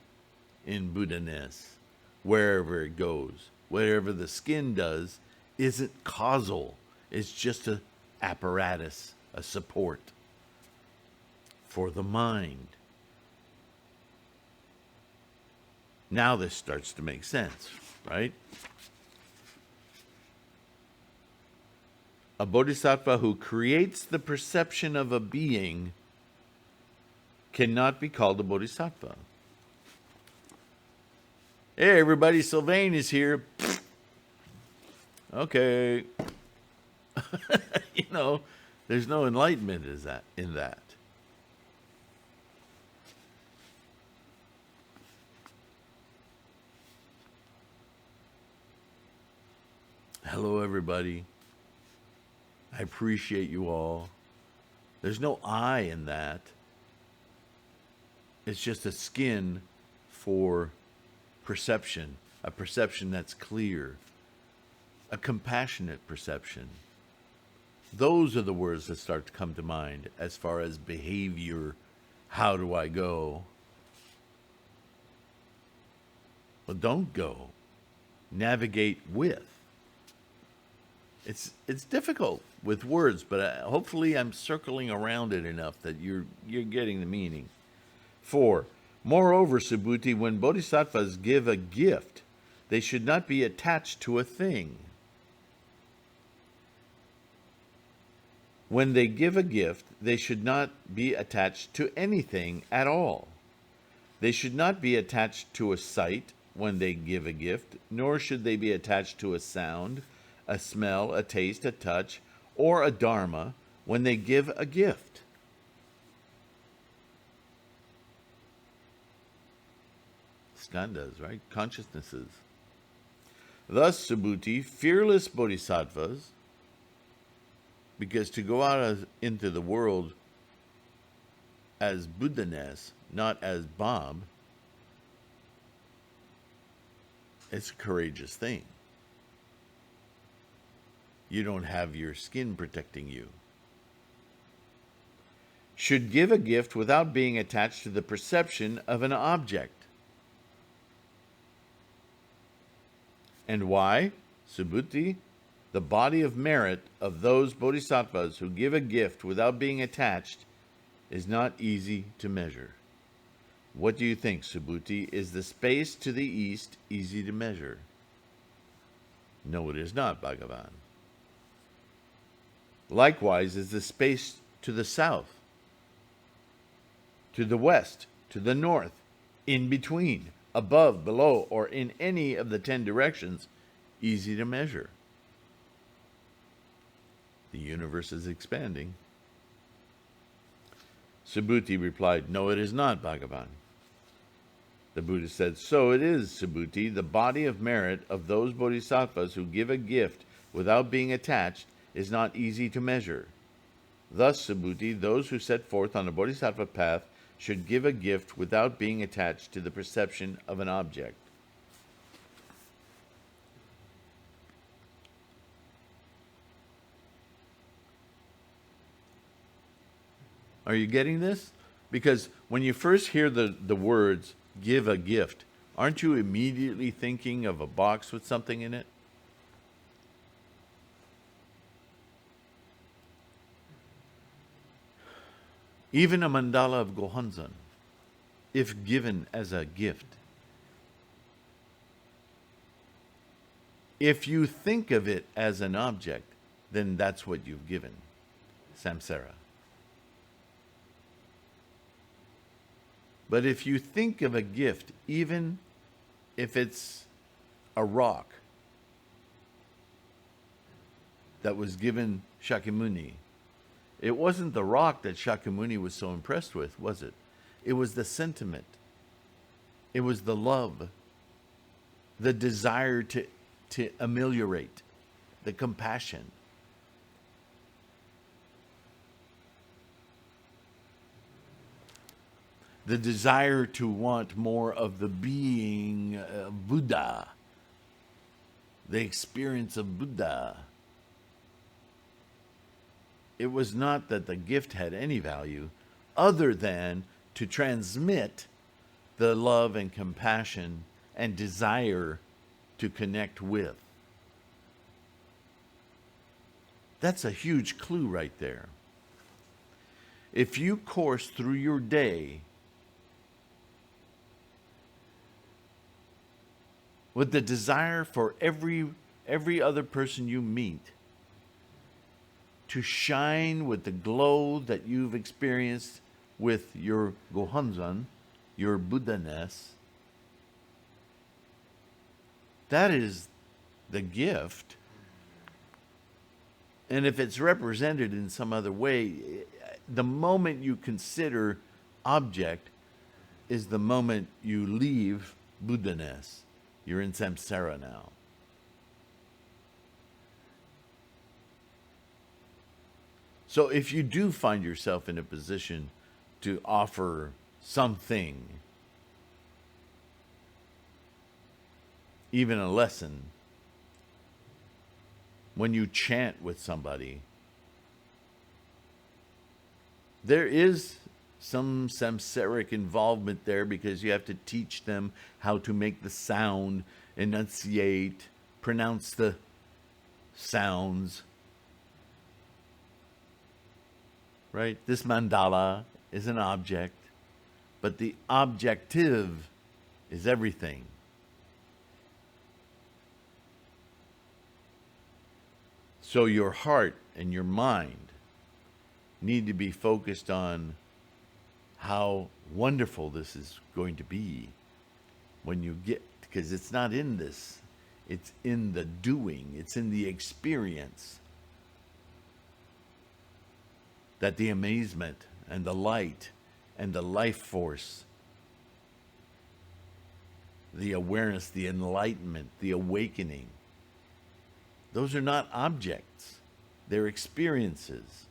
in Buddha-ness, wherever it goes. Whatever the skin does isn't causal. It's just an apparatus, a support for the mind. Now this starts to make sense, right? A bodhisattva who creates the perception of a being cannot be called a bodhisattva. Hey, everybody, Sylvain is here. Okay. There's no enlightenment in that. Hello, everybody. I appreciate you all. There's no I in that. It's just a skin for perception, a perception that's clear, a compassionate perception. Those are the words that start to come to mind as far as behavior. How do I go? Well, don't go. Navigate with. It's difficult with words, but hopefully I'm circling around it enough that you're getting the meaning. 4. Moreover, Subhuti, when bodhisattvas give a gift, they should not be attached to a thing. When they give a gift, they should not be attached to anything at all. They should not be attached to a sight when they give a gift, nor should they be attached to a sound, a smell, a taste, a touch, or a dharma when they give a gift. Skandhas, right? Consciousnesses. Thus, Subhuti, fearless bodhisattvas, because to go out into the world as Buddha-ness, not as Bob, it's a courageous thing. You don't have your skin protecting you. Should give a gift without being attached to the perception of an object. And why? Subhuti, the body of merit of those bodhisattvas who give a gift without being attached is not easy to measure. What do you think, Subhuti? Is the space to the east easy to measure? No, it is not, Bhagavan. Likewise is the space to the south, to the west, to the north, in between, above, below, or in any of the 10 directions easy to measure. The universe is expanding. Subhuti replied, no, it is not, Bhagavan. The Buddha said, so it is, Subhuti, the body of merit of those bodhisattvas who give a gift without being attached is not easy to measure. Thus, Subhuti, those who set forth on the bodhisattva path should give a gift without being attached to the perception of an object. Are you getting this? Because when you first hear the words, give a gift, aren't you immediately thinking of a box with something in it? Even a mandala of Gohonzon, if given as a gift, if you think of it as an object, then that's what you've given, samsara. But if you think of a gift, even if it's a rock that was given Shakyamuni, it wasn't the rock that Shakyamuni was so impressed with, was it? It was the sentiment. It was the love, the desire to ameliorate, the compassion. The desire to want more of the being Buddha, the experience of Buddha. It was not that the gift had any value other than to transmit the love and compassion and desire to connect with. That's a huge clue right there. If you course through your day with the desire for every other person you meet to shine with the glow that you've experienced with your Gohonzon, your Buddha-ness, that is the gift. And if it's represented in some other way, the moment you consider object is the moment you leave Buddha-ness. You're in samsara now. So if you do find yourself in a position to offer something, even a lesson, when you chant with somebody, there is some samsaric involvement there because you have to teach them how to make the sound, enunciate, pronounce the sounds. Right? This mandala is an object, but the objective is everything. So your heart and your mind need to be focused on how wonderful this is going to be when you get, because it's not in this, it's in the doing, it's in the experience that the amazement and the light and the life force, the awareness, the enlightenment, the awakening, those are not objects, they're experiences.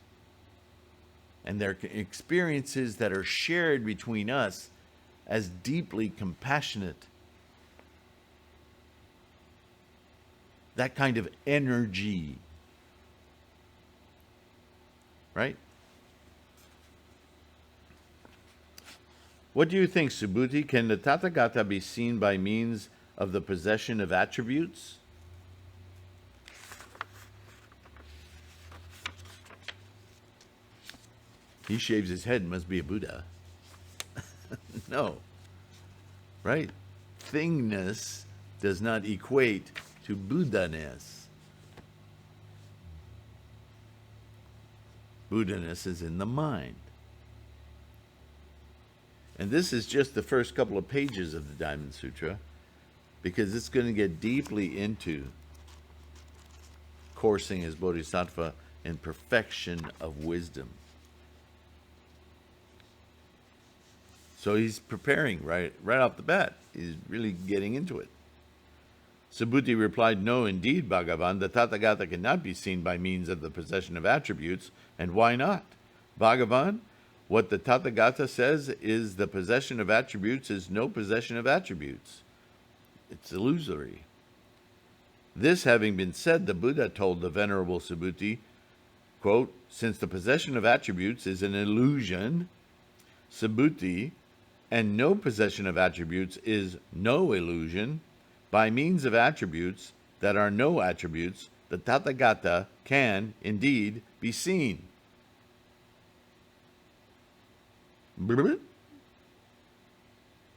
And they're experiences that are shared between us as deeply compassionate. That kind of energy. Right? What do you think, Subhuti? Can the Tathagata be seen by means of the possession of attributes? He shaves his head, must be a Buddha. No. Right? Thingness does not equate to Buddha-ness. Buddha-ness is in the mind. And this is just the first couple of pages of the Diamond Sutra, because it's going to get deeply into coursing as Bodhisattva and perfection of wisdom. So he's preparing right off the bat. He's really getting into it. Subhuti replied, "No, indeed, Bhagavan, the Tathagata cannot be seen by means of the possession of attributes. And why not? Bhagavan, what the Tathagata says is the possession of attributes is no possession of attributes. It's illusory." This having been said, the Buddha told the Venerable Subhuti, quote, "Since the possession of attributes is an illusion, Subhuti, and no possession of attributes is no illusion, by means of attributes that are no attributes, the Tathagata can indeed be seen."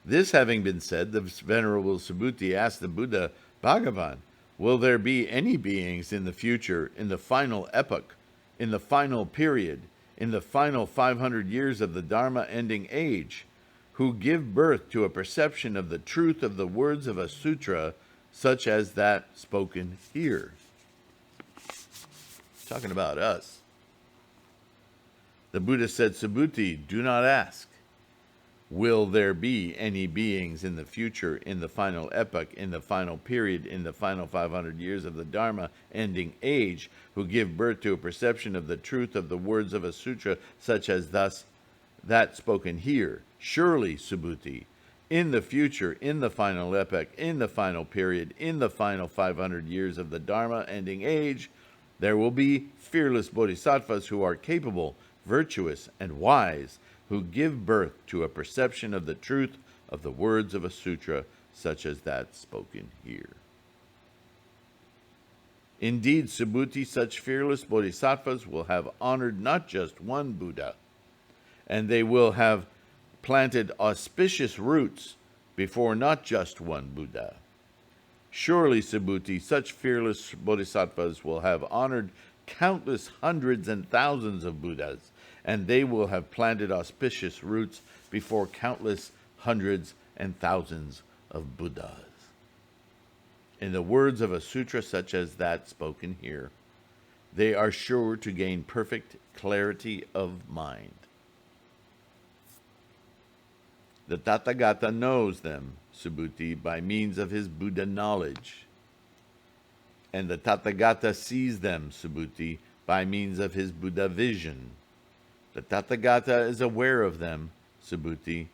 This having been said, the Venerable Subhuti asked the Buddha, Bhagavan, will there be any beings in the future, in the final epoch, in the final period, in the final 500 years of the Dharma-ending age, who give birth to a perception of the truth of the words of a sutra, such as that spoken here? Talking about us. The Buddha said, Subhuti, do not ask. Will there be any beings in the future, in the final epoch, in the final period, in the final 500 years of the Dharma-ending age, who give birth to a perception of the truth of the words of a sutra, such as that spoken here? Surely, Subhuti, in the future, in the final epoch, in the final period, in the final 500 years of the Dharma-ending age, there will be fearless bodhisattvas who are capable, virtuous, and wise, who give birth to a perception of the truth of the words of a sutra, such as that spoken here. Indeed, Subhuti, such fearless bodhisattvas will have honored not just one Buddha, and they will have planted auspicious roots before not just one Buddha. Surely, Subhuti, such fearless bodhisattvas will have honored countless hundreds and thousands of Buddhas, and they will have planted auspicious roots before countless hundreds and thousands of Buddhas. In the words of a sutra such as that spoken here, they are sure to gain perfect clarity of mind. The Tathagata knows them, Subhuti, by means of his Buddha knowledge. And the Tathagata sees them, Subhuti, by means of his Buddha vision. The Tathagata is aware of them, Subhuti,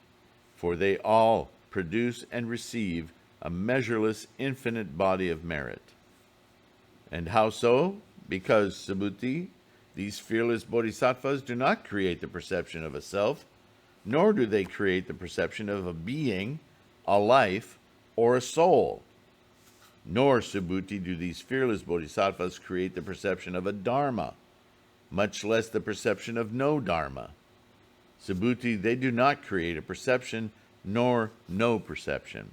for they all produce and receive a measureless, infinite body of merit. And how so? Because, Subhuti, these fearless bodhisattvas do not create the perception of a self, nor do they create the perception of a being, a life, or a soul. Nor, Subhuti, do these fearless bodhisattvas create the perception of a dharma, much less the perception of no dharma. Subhuti, they do not create a perception, nor no perception.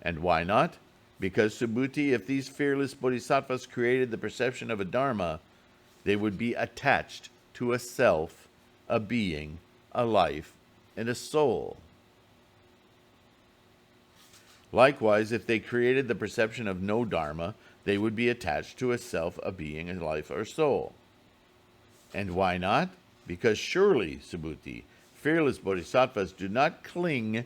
And why not? Because, Subhuti, if these fearless bodhisattvas created the perception of a dharma, they would be attached to a self, a being, a life, and a soul. Likewise, if they created the perception of no dharma, they would be attached to a self, a being, a life, or soul. And why not? Because surely, Subhuti, fearless bodhisattvas do not cling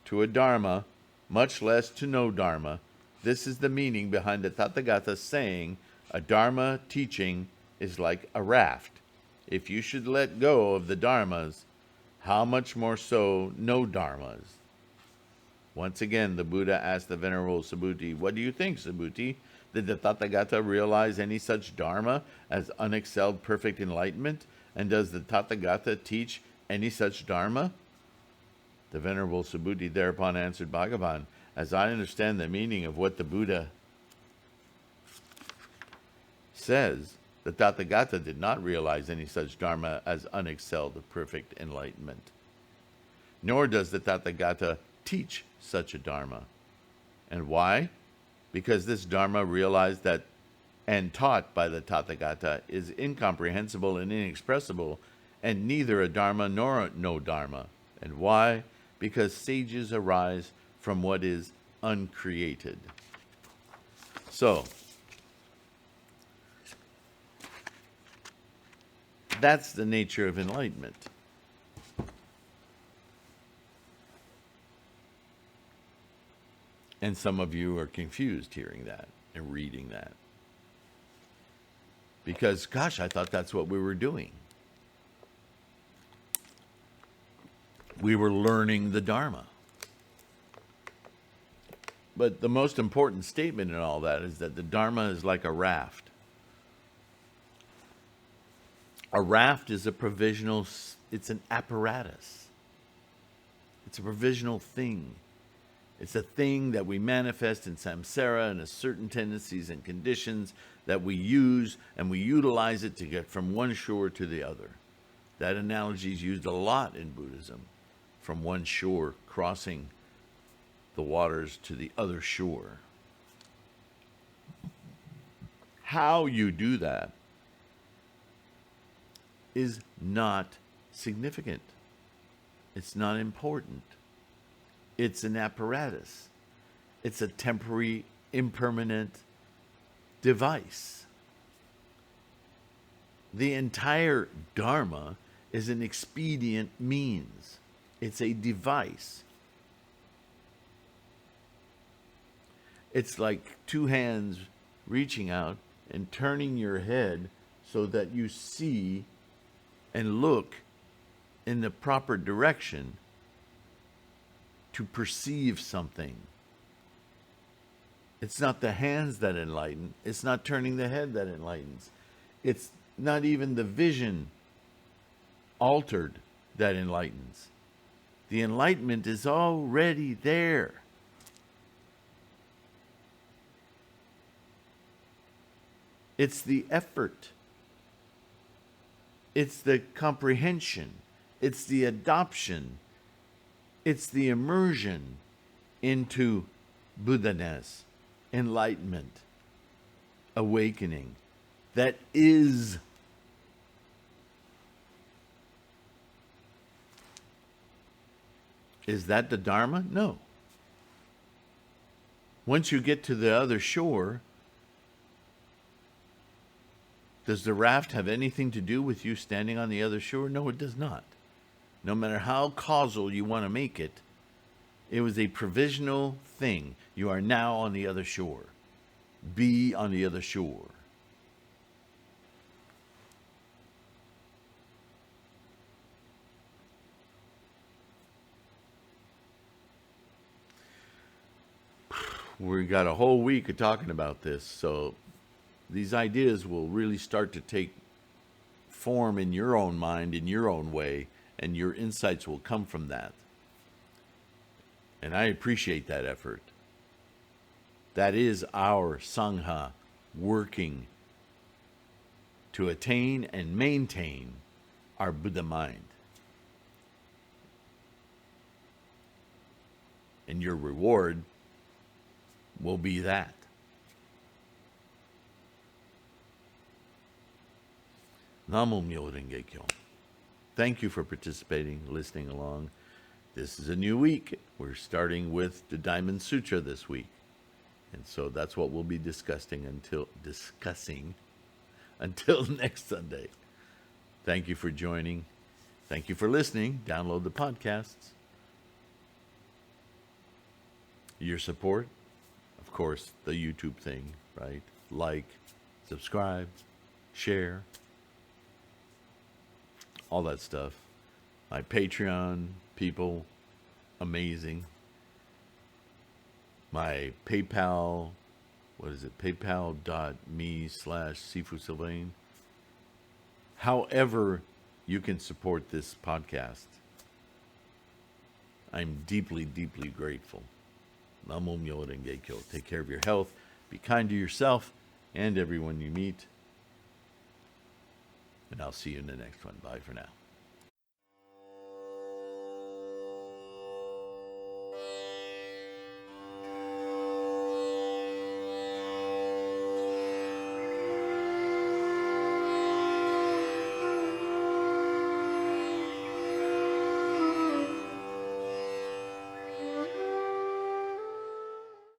to a dharma, much less to no dharma. This is the meaning behind the Tathagata saying, a dharma teaching is like a raft. If you should let go of the dharmas, how much more so no dharmas? Once again, the Buddha asked the Venerable Subhuti, what do you think, Subhuti? Did the Tathagata realize any such dharma as unexcelled perfect enlightenment? And does the Tathagata teach any such dharma? The Venerable Subhuti thereupon answered, Bhagavan, as I understand the meaning of what the Buddha says, the Tathagata did not realize any such dharma as unexcelled perfect enlightenment. Nor does the Tathagata teach such a dharma. And why? Because this dharma realized that and taught by the Tathagata is incomprehensible and inexpressible, and neither a dharma nor a no dharma. And why? Because sages arise from what is uncreated. So, that's the nature of enlightenment. And some of you are confused hearing that and reading that. Because, gosh, I thought that's what we were doing. We were learning the Dharma. But the most important statement in all that is that the Dharma is like a raft. A raft is a provisional, it's an apparatus. It's a provisional thing. It's a thing that we manifest in samsara and certain tendencies and conditions that we use, and we utilize it to get from one shore to the other. That analogy is used a lot in Buddhism, from one shore crossing the waters to the other shore. How you do that is not significant. It's not important. It's an apparatus. It's a temporary, impermanent device. The entire Dharma is an expedient means. It's a device. It's like two hands reaching out and turning your head so that you see and look in the proper direction to perceive something. It's not the hands that enlighten. It's not turning the head that enlightens. It's not even the vision altered that enlightens. The enlightenment is already there. It's the effort. It's the comprehension. It's the adoption. It's the immersion into Buddha-ness, enlightenment, awakening. That is. Is that the Dharma? No. Once you get to the other shore, does the raft have anything to do with you standing on the other shore? No, it does not. No matter how causal you want to make it, it was a provisional thing. You are now on the other shore. Be on the other shore. We got a whole week of talking about this, so these ideas will really start to take form in your own mind, in your own way, and your insights will come from that. And I appreciate that effort. That is our Sangha working to attain and maintain our Buddha mind. And your reward will be that. Namo Myo Renge Kyo. Thank you for participating, listening along. This is a new week. We're starting with the Diamond Sutra this week. And so that's what we'll be discussing until next Sunday. Thank you for joining. Thank you for listening. Download the podcasts. Your support, of course, the YouTube thing, right? Like, subscribe, share, all that stuff. My Patreon people, amazing. My PayPal, PayPal.me/Sifu Sylvain. However you can support this podcast, I'm deeply, deeply grateful. Namo Myo Renge Kyo. Take care of your health. Be kind to yourself and everyone you meet. And I'll see you in the next one. Bye for now.